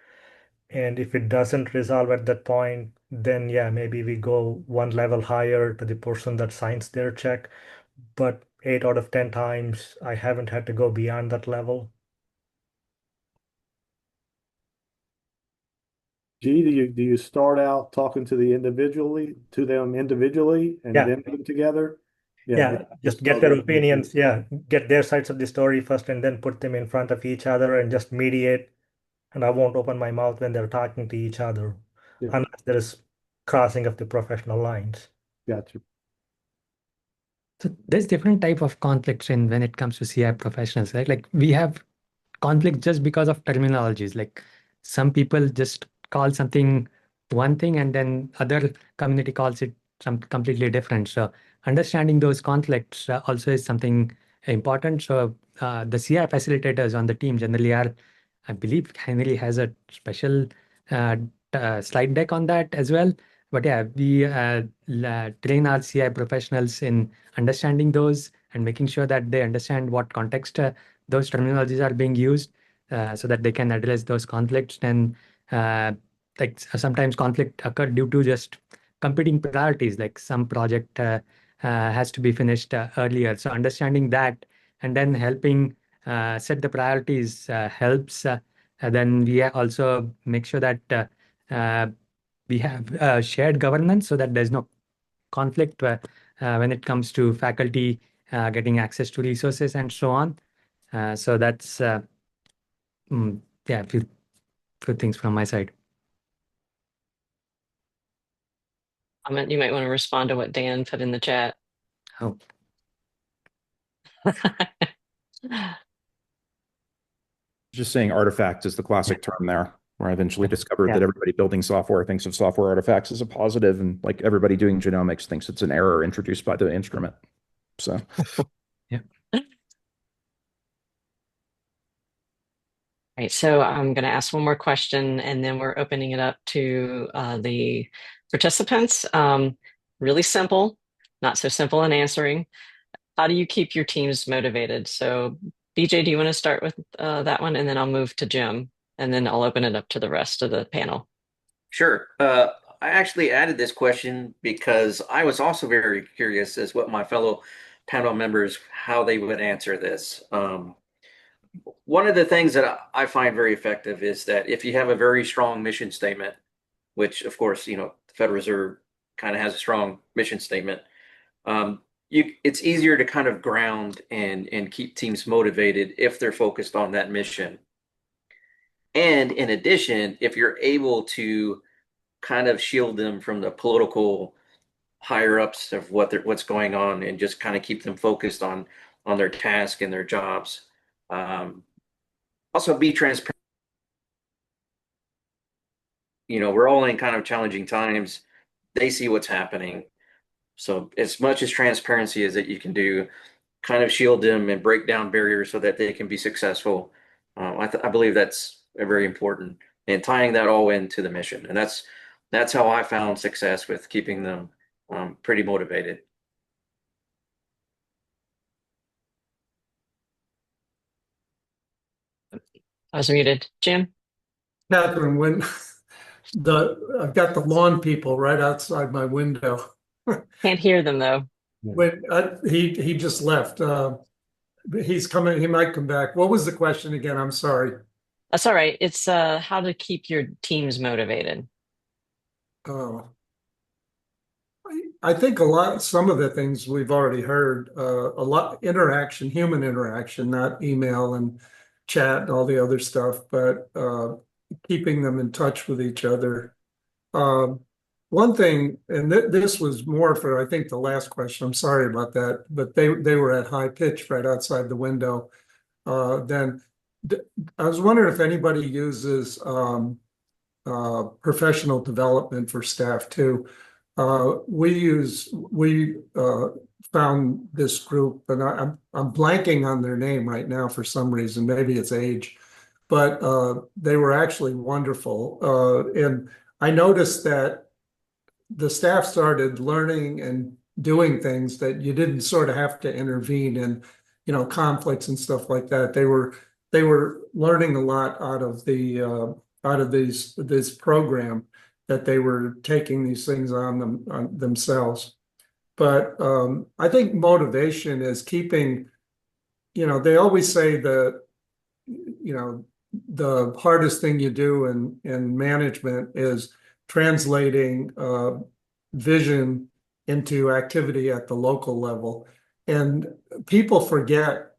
And if it doesn't resolve at that point, then yeah, maybe we go one level higher to the person that signs their check. But 8 out of 10 times, I haven't had to go beyond that level. G, do you start out talking to them individually and Yeah, then get together? Yeah, yeah, just just get start their with them. opinions. Yeah, get their sides of the story first and then put them in front of each other and just mediate. And I won't open my mouth when they're talking to each other Yeah, unless there is crossing of the professional lines. gotcha. So there's different type of conflicts in when it comes to CI professionals, right? Like we have conflict just because of terminologies. Like some people just call something one thing and then other community calls it some completely different. So understanding those conflicts also is something important. So the CI facilitators on the team generally are, I believe Henry has a special uh, slide deck on that as well. But yeah, we train our CI professionals in understanding those and making sure that they understand what context those terminologies are being used so that they can address those conflicts. And sometimes conflict occur due to just competing priorities, like some project has to be finished earlier. So understanding that and then helping set the priorities helps. And then we also make sure that uh, we have shared governance so that there's no conflict when it comes to faculty getting access to resources and so on. So that's yeah, a few things from my side. Comment, you might want to respond to what Dan put in the chat. Oh, Just saying artifact is the classic term there, where I eventually discovered Yeah. that everybody building software thinks of software artifacts as a positive, and like everybody doing genomics thinks it's an error introduced by the instrument. So yeah. Right, so I'm going to ask one more question and then we're opening it up to the participants. Really simple, not so simple in answering. How do you keep your teams motivated? So, BJ, do you want to start with that one? And then I'll move to Jim and then I'll open it up to the rest of the panel. Sure. I actually added this question because I was also very curious as what my fellow panel members, how they would answer this. One of the things that I find very effective is that if you have a very strong mission statement, which of course, the Federal Reserve kind of has a strong mission statement, it's easier to kind of ground and keep teams motivated if they're focused on that mission. And in addition, if you're able to kind of shield them from the political higher ups of what's going on and just kind of keep them focused on their task and their jobs. Also be transparent we're all in kind of challenging times. They see what's happening. So as much as transparency as that you can do, kind of shield them and break down barriers so that they can be successful. I believe that's very important, and tying that all into the mission. And that's how I found success with keeping them pretty motivated. I was muted. Jim? Catherine, when I've got the lawn people right outside my window. Can't hear them though. When he just left. He's coming. He might come back. What was the question again? I'm sorry. That's all right. It's how to keep your teams motivated. Oh, I think some of the things we've already heard, a lot interaction, human interaction, not email and chat and all the other stuff, but keeping them in touch with each other. Um, One thing, and this was more for, I think, the last question. I'm sorry about that, but they were at high pitch right outside the window. Then I was wondering if anybody uses professional development for staff too. We found this group, and I'm blanking on their name right now for some reason. Maybe it's age, but they were actually wonderful. And I noticed that the staff started learning and doing things that you didn't sort of have to intervene in, conflicts and stuff like that. They were learning a lot out of this program that they were taking these things on themselves. But I think motivation is keeping, they always say that, the hardest thing you do in management is translating vision into activity at the local level. And people forget,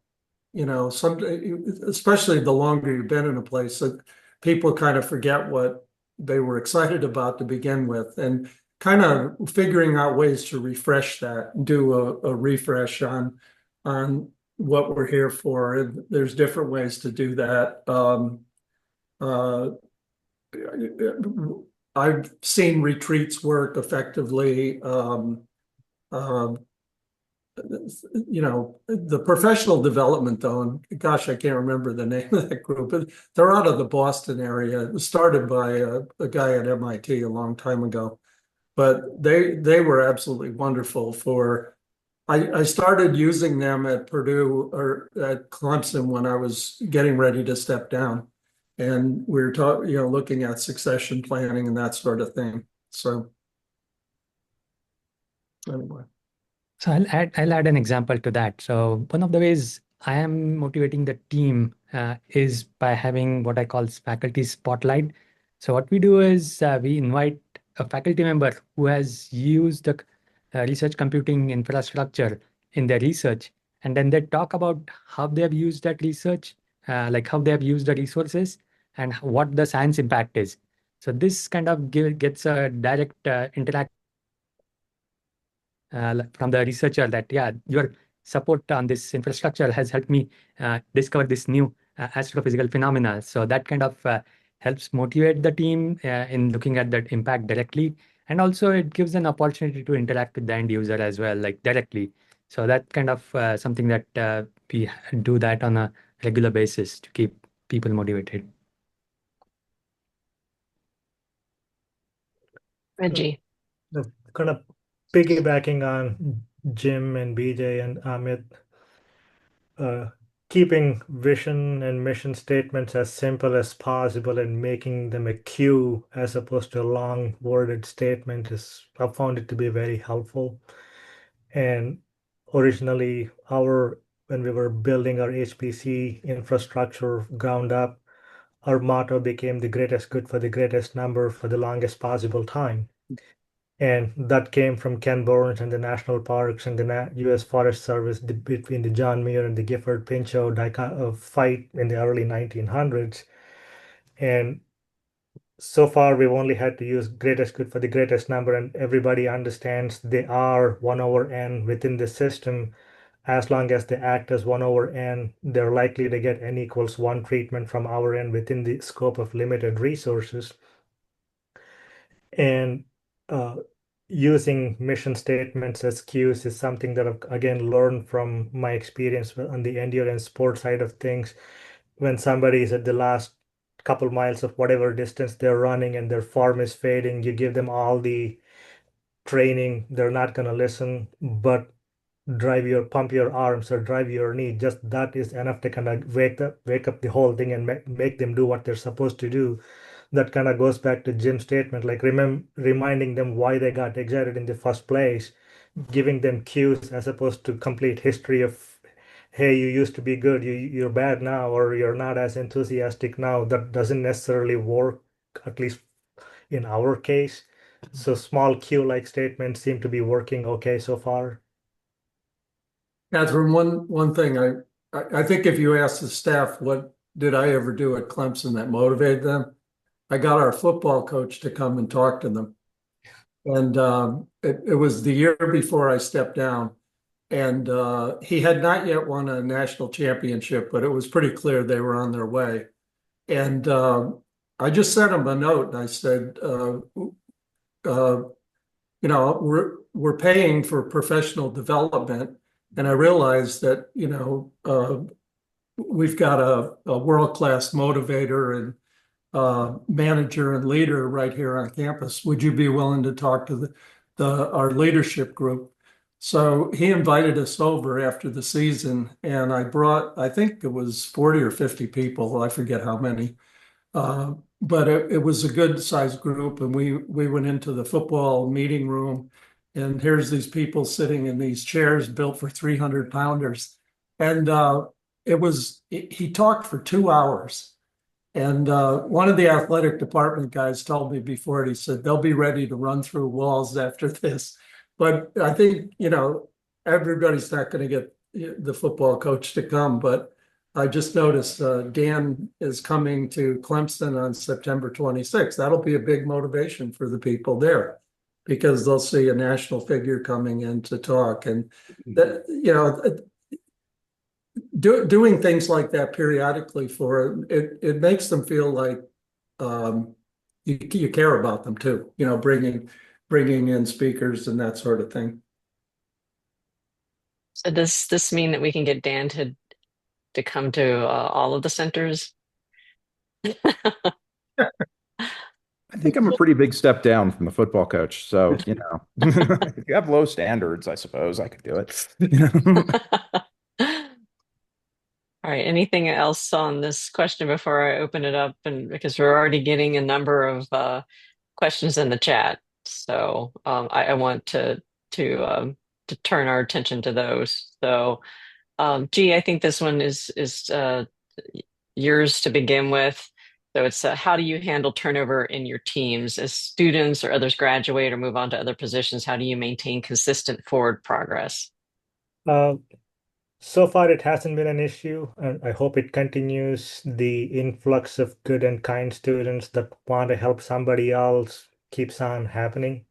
especially the longer you've been in a place, that people kind of forget what they were excited about to begin with, and kind of figuring out ways to refresh that, do a refresh on what we're here for. And there's different ways to do that. Uh, I've seen retreats work effectively. Uh, the professional development, though, and gosh, I can't remember the name of that group, but they're out of the Boston area. It was started by a guy at MIT a long time ago, but they were absolutely wonderful. I started using them at Purdue or at Clemson when I was getting ready to step down, and we were looking at succession planning and that sort of thing. So anyway. So I'll add an example to that. So one of the ways I am motivating the team is by having what I call faculty spotlight. So what we do is we invite a faculty member who has used the research computing infrastructure in their research, and then they talk about how they have used that research, like how they have used the resources, and what the science impact is. So this kind of gets a direct interaction from the researcher that, yeah, your support on this infrastructure has helped me discover this new astrophysical phenomena. So that kind of helps motivate the team in looking at that impact directly. And also it gives an opportunity to interact with the end user as well, like directly. So that kind of something that we do that on a regular basis to keep people motivated. Reggie. Kind of piggybacking on Jim and BJ and Amit, uh, keeping vision and mission statements as simple as possible and making them a queue as opposed to a long worded statement is, I found it to be very helpful. And originally, when we were building our HPC infrastructure ground up, our motto became the greatest good for the greatest number for the longest possible time. And that came from Ken Burns and the national parks and the U.S. Forest Service between the John Muir and the Gifford Pinchot fight in the early 1900s. And so far, we've only had to use greatest good for the greatest number, and everybody understands they are 1 over n within the system. As long as they act as 1 over n, they're likely to get n equals 1 treatment from our end within the scope of limited resources. And uh, using mission statements as cues is something that I've again learned from my experience on the endurance sport side of things. When somebody is at the last couple miles of whatever distance they're running and their form is fading, you give them all the training, they're not going to listen, but pump your arms or drive your knee, just that is enough to kind of wake up the whole thing and make them do what they're supposed to do. That kind of goes back to Jim's statement, like reminding them why they got excited in the first place, giving them cues as opposed to complete history of, hey, you used to be good, you're bad now, or you're not as enthusiastic now. That doesn't necessarily work, at least in our case. So small cue like statements seem to be working okay so far. Catherine, one thing I think if you ask the staff, what did I ever do at Clemson that motivated them? I got our football coach to come and talk to them. And it was the year before I stepped down. And he had not yet won a national championship, but it was pretty clear they were on their way. And I just sent him a note and I said, uh, we're paying for professional development. And I realized that, we've got a world-class motivator and manager and leader right here on campus. Would you be willing to talk to our leadership group? So he invited us over after the season, and I think it was 40 or 50 people. I forget how many. But it was a good sized group, and we went into the football meeting room, and here's these people sitting in these chairs built for 300 pounders. And he talked for 2 hours. And one of the athletic department guys told me before it, he said, they'll be ready to run through walls after this. But I think, everybody's not going to get the football coach to come. But I just noticed Dan is coming to Clemson on September 26th. That'll be a big motivation for the people there because they'll see a national figure coming in to talk. And that, doing things like that periodically it makes them feel like you care about them too. Bringing in speakers and that sort of thing. So does this mean that we can get Dan to come to all of the centers? I think I'm a pretty big step down from the football coach. So, if you have low standards, I suppose I could do it. All right. Anything else on this question before I open it up? And because we're already getting a number of questions in the chat, so I want to turn our attention to those. So, G, I think this one is yours to begin with. So it's how do you handle turnover in your teams as students or others graduate or move on to other positions? How do you maintain consistent forward progress? Uh, So far, it hasn't been an issue, and I hope it continues. The influx of good and kind students that want to help somebody else keeps on happening.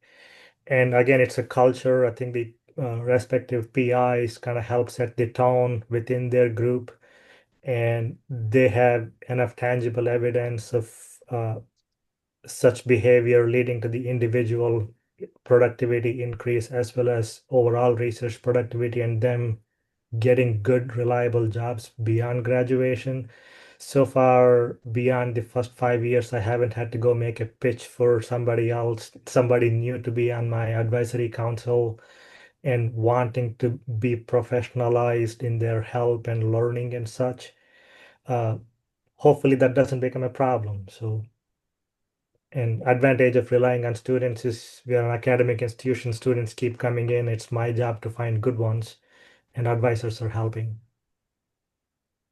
And again, it's a culture. I think the respective PIs kind of help set the tone within their group, and they have enough tangible evidence of such behavior leading to the individual productivity increase as well as overall research productivity and them getting good, reliable jobs beyond graduation. So far, beyond the first 5 years, I haven't had to go make a pitch for somebody else, somebody new to be on my advisory council and wanting to be professionalized in their help and learning and such. Uh, Hopefully, that doesn't become a problem. So, an advantage of relying on students is we are an academic institution, students keep coming in. It's my job to find good ones, and advisors are helping.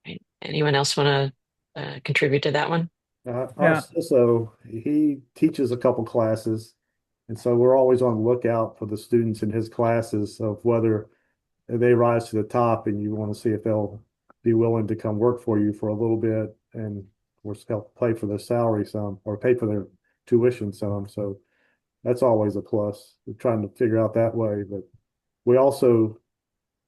Right. Anyone else want to contribute to that one? Yeah. So he teaches a couple classes, and so we're always on the lookout for the students in his classes of whether they rise to the top, and you want to see if they'll be willing to come work for you for a little bit, and of course help pay for their salary some or pay for their tuition some. So that's always a plus. We're trying to figure out that way, but we also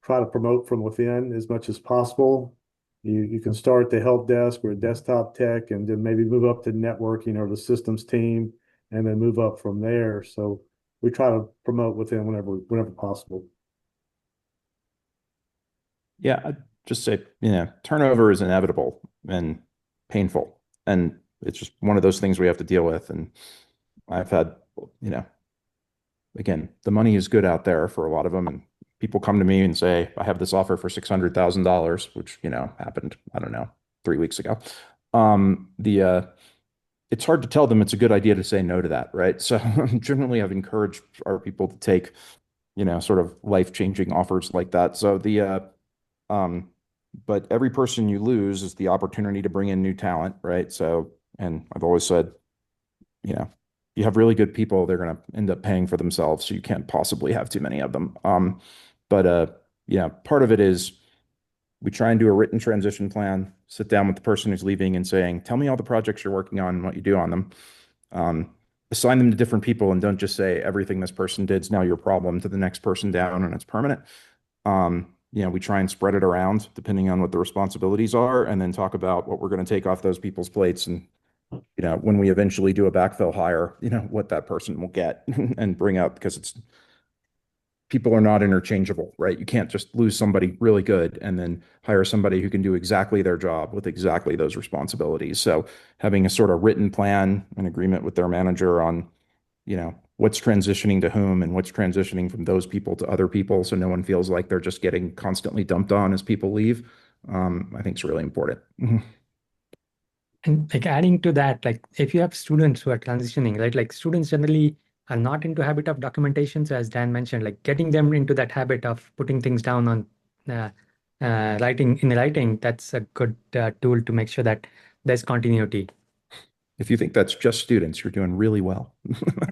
try to promote from within as much as possible. You can start at the help desk or a desktop tech and then maybe move up to networking or the systems team and then move up from there. So we try to promote within whenever possible. Yeah, I'd just say, turnover is inevitable and painful. And it's just one of those things we have to deal with. And I've had, you know, again, the money is good out there for a lot of them. And people come to me and say, I have this offer for $600,000, which, happened, I don't know, 3 weeks ago. It's hard to tell them it's a good idea to say no to that, right? So generally I've encouraged our people to take, sort of life-changing offers like that. So um, but every person you lose is the opportunity to bring in new talent, right? So, and I've always said, you know, you have really good people, they're going to end up paying for themselves. So you can't possibly have too many of them. But part of it is we try and do a written transition plan, sit down with the person who's leaving and saying, tell me all the projects you're working on and what you do on them. Um, Assign them to different people and don't just say everything this person did is now your problem to the next person down and it's permanent. We try and spread it around depending on what the responsibilities are, and then talk about what we're going to take off those people's plates. And, when we eventually do a backfill hire, what that person will get and bring up, because people are not interchangeable, right? You can't just lose somebody really good and then hire somebody who can do exactly their job with exactly those responsibilities. So having a sort of written plan, an agreement with their manager on, what's transitioning to whom and what's transitioning from those people to other people, so no one feels like they're just getting constantly dumped on as people leave, I think is really important. And like adding to that, like if you have students who are transitioning, right? Like students generally are not into habit of documentation. So as Dan mentioned, like getting them into that habit of putting things down on uh, writing, that's a good tool to make sure that there's continuity. If you think that's just students, you're doing really well.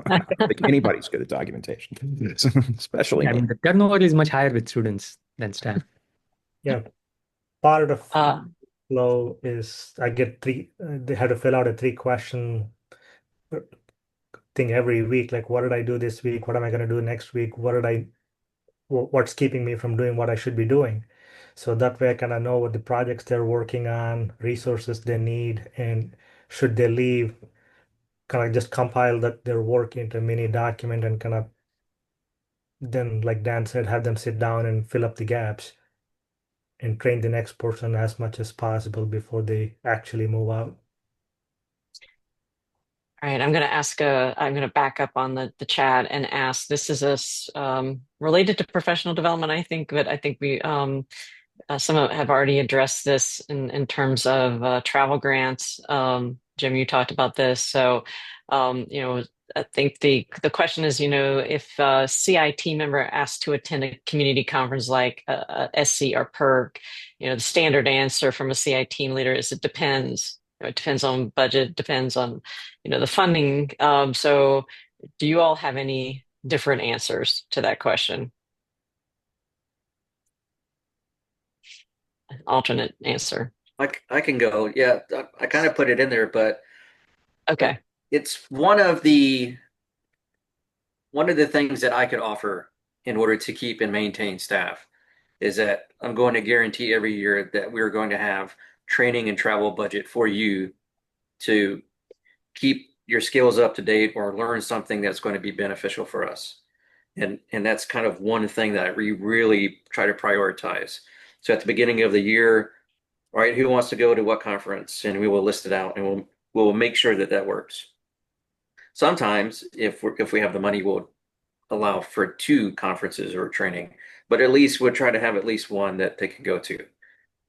I don't think anybody's good at documentation, especially I me. mean, the turnover is much higher with students than staff. Yeah, part of the Uh, flow is I get they had to fill out a 3-question thing every week. Like, what did I do this week? What am I going to do next week? What's keeping me from doing what I should be doing? So that way I kind of know what the projects they're working on, resources they need, and should they leave, kind of just compile their work into a mini document and kind of then, like Dan said, have them sit down and fill up the gaps and train the next person as much as possible before they actually move out. all right, I'm going to back up on the chat and ask, this is related to professional development, I think, but I think some have already addressed this in terms of travel grants. Jim, you talked about this. So, I think the question is, if a CIT member asked to attend a community conference like SC or PERC, the standard answer from a CI team leader is it depends. It depends on budget, depends on, the funding. So do you all have any different answers to that question? Alternate answer. I can go. Yeah, I kind of put it in there, but Okay. it's one of the things that I could offer in order to keep and maintain staff is that I'm going to guarantee every year that we're going to have training and travel budget for you to keep your skills up to date or learn something that's going to be beneficial for us. And that's kind of one thing that we really try to prioritize. So at the beginning of the year, all right, who wants to go to what conference? And we will list it out and we'll make sure that that works. Sometimes if we have the money, we'll allow for 2 conferences or training, but at least we'll try to have at least one that they can go to.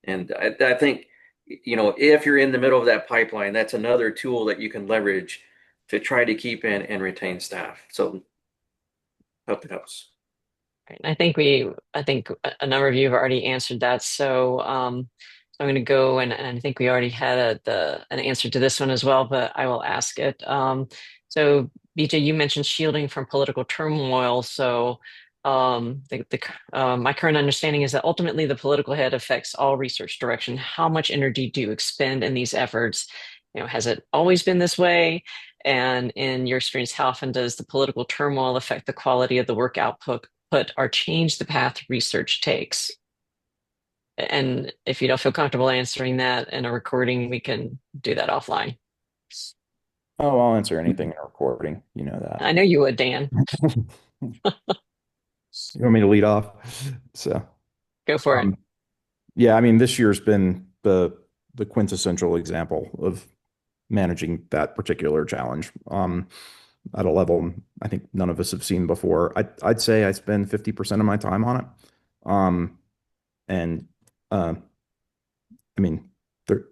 And I think, if you're in the middle of that pipeline, that's another tool that you can leverage to try to keep in and retain staff. So hope it helps. Right. I think a number of you have already answered that. So, I'm going to go and I think we already had an answer to this one as well, but I will ask it. So BJ, you mentioned shielding from political turmoil. So, my current understanding is that ultimately the political head affects all research direction. How much energy do you expend in these efforts? Has it always been this way? And in your experience, how often does the political turmoil affect the quality of the work output or change the path research takes? And if you don't feel comfortable answering that in a recording, we can do that offline. Oh, I'll answer anything in a recording. You know that. I know you would, Dan. You want me to lead off? So, Go for it. um, yeah, I mean, this year's been the quintessential example of managing that particular challenge at a level I think none of us have seen before. I'd say I spend 50% of my time on it. Um, and uh, I mean,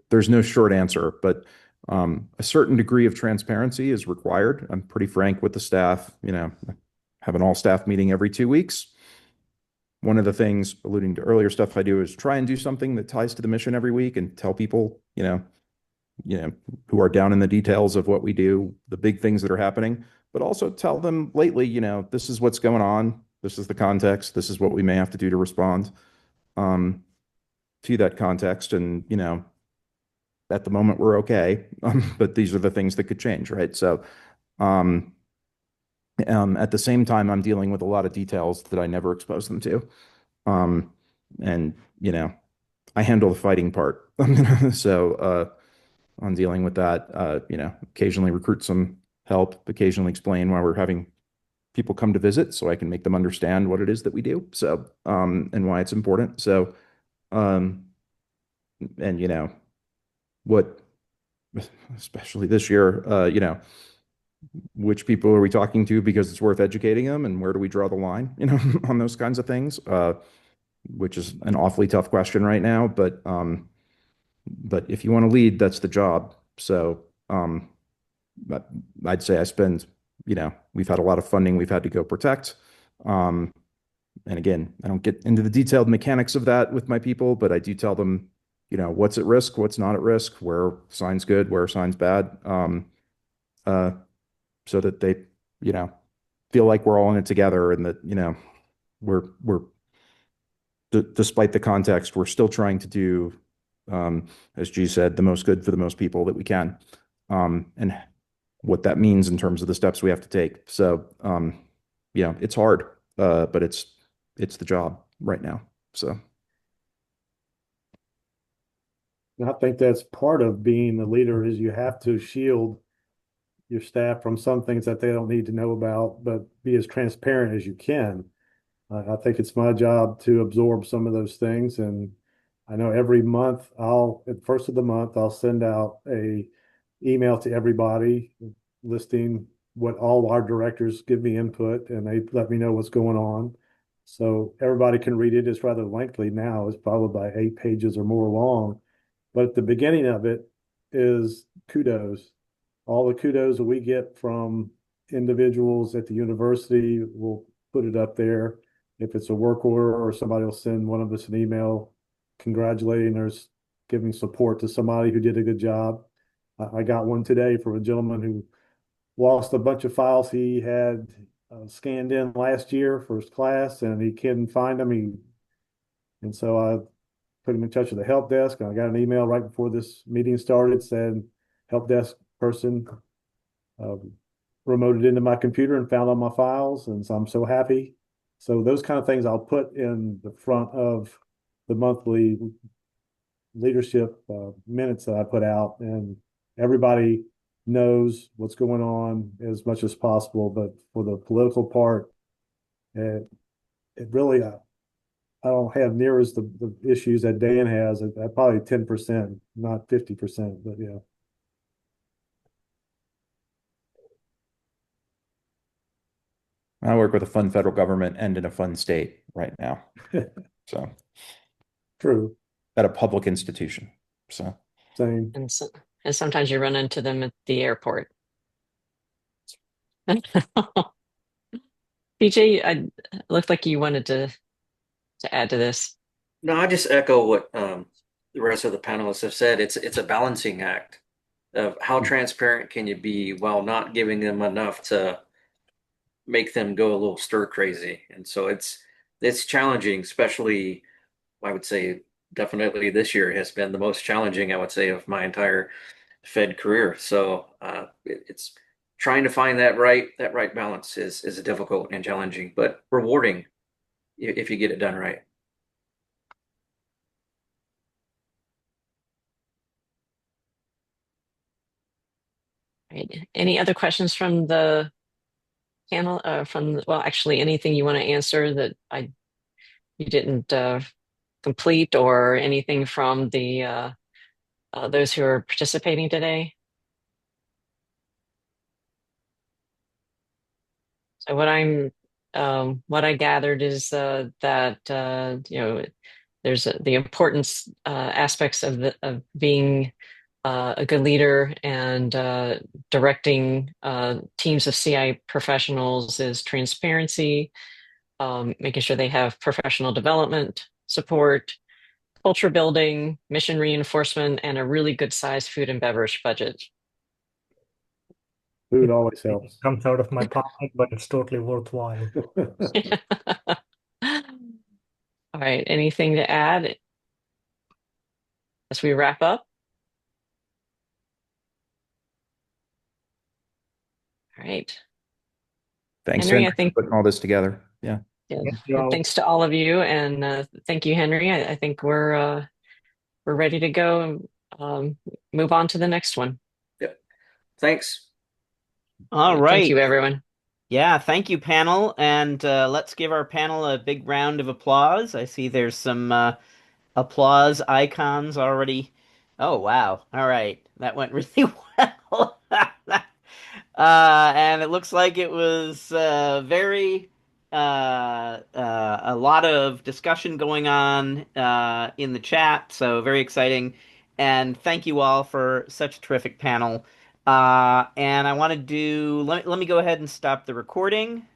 there's no short answer, but a certain degree of transparency is required. I'm pretty frank with the staff, have an all staff meeting every 2 weeks. One of the things, alluding to earlier stuff I do, is try and do something that ties to the mission every week and tell people, who are down in the details of what we do, the big things that are happening, but also tell them lately, this is what's going on. This is the context. This is what we may have to do to respond um, to that context. And, at the moment we're okay, but these are the things that could change, right? So, um, at the same time, I'm dealing with a lot of details that I never expose them to. Um, and, I handle the fighting part. So, on dealing with that, occasionally recruit some help, occasionally explain why we're having people come to visit so I can make them understand what it is that we do. So, and why it's important. So, um, and, what, especially this year, which people are we talking to because it's worth educating them and where do we draw the line, on those kinds of things, which is an awfully tough question right now. But if you want to lead, that's the job. So, but I'd say I spend, we've had a lot of funding we've had to go protect. And again, I don't get into the detailed mechanics of that with my people, but I do tell them, what's at risk, what's not at risk, where sign's good, where sign's bad, uh, so that they, you know, feel like we're all in it together and that, we're despite the context, we're still trying to do, as G said, the most good for the most people that we can. And what that means in terms of the steps we have to take. So, it's hard, but it's the job right now. So, And I think that's part of being a leader is you have to shield your staff from some things that they don't need to know about, but be as transparent as you can. I think it's my job to absorb some of those things. And I know every month at the first of the month, I'll send out a email to everybody listing what all our directors give me input and they let me know what's going on. So everybody can read it. It's rather lengthy now. It's probably by 8 pages or more long. But at the beginning of it is kudos. All the kudos that we get from individuals at the university, we'll put it up there. If it's a work order or somebody will send one of us an email congratulating or giving support to somebody who did a good job. I got one today from a gentleman who lost a bunch of files he had scanned in last year for his class and he couldn't find them. And so I put him in touch with the help desk. And I got an email right before this meeting started saying help desk person remoted into my computer and found all my files. And so I'm so happy. So those kind of things I'll put in the front of the monthly leadership minutes that I put out, and everybody knows what's going on as much as possible. But for the political part, it really I don't have near as the issues that Dan has. At probably 10%, not 50%, but yeah. I work with a fun federal government and in a fun state right now. So, True. at a public institution. So, Same. And sometimes you run into them at the airport. BJ, it looked like you wanted to add to this. No, I just echo what the rest of the panelists have said. It's a balancing act of how transparent can you be while not giving them enough to make them go a little stir crazy. And so it's challenging, especially I would say definitely this year has been the most challenging, I would say, of my entire Fed career. So it's trying to find that right balance is difficult and challenging, but rewarding if you get it done right. Right. Any other questions from the panel? Well, actually, anything you want to answer that you didn't complete, or anything from the those who are participating today? So what I gathered is that there's the importance aspects of being a good leader and directing teams of CI professionals is transparency, making sure they have professional development support, culture building, mission reinforcement, and a really good sized food and beverage budget. Food always It helps. comes out of my pocket, but it's totally worthwhile. All right, anything to add as we wrap up? All right. Thanks, Henry, I Henry, for think, putting all this together. Yeah. yeah, Thank you all. thanks to all of you, and thank you, Henry. I think we're ready to go and move on to the next one. Yep. Thanks. All Thank right. you, everyone. Yeah, thank you, panel. And let's give our panel a big round of applause. I see there's some applause icons already. Oh, wow. All right. That went really well. And it looks like it was very a lot of discussion going on in the chat, so very exciting. And thank you all for such a terrific panel. And I want to let me go ahead and stop the recording.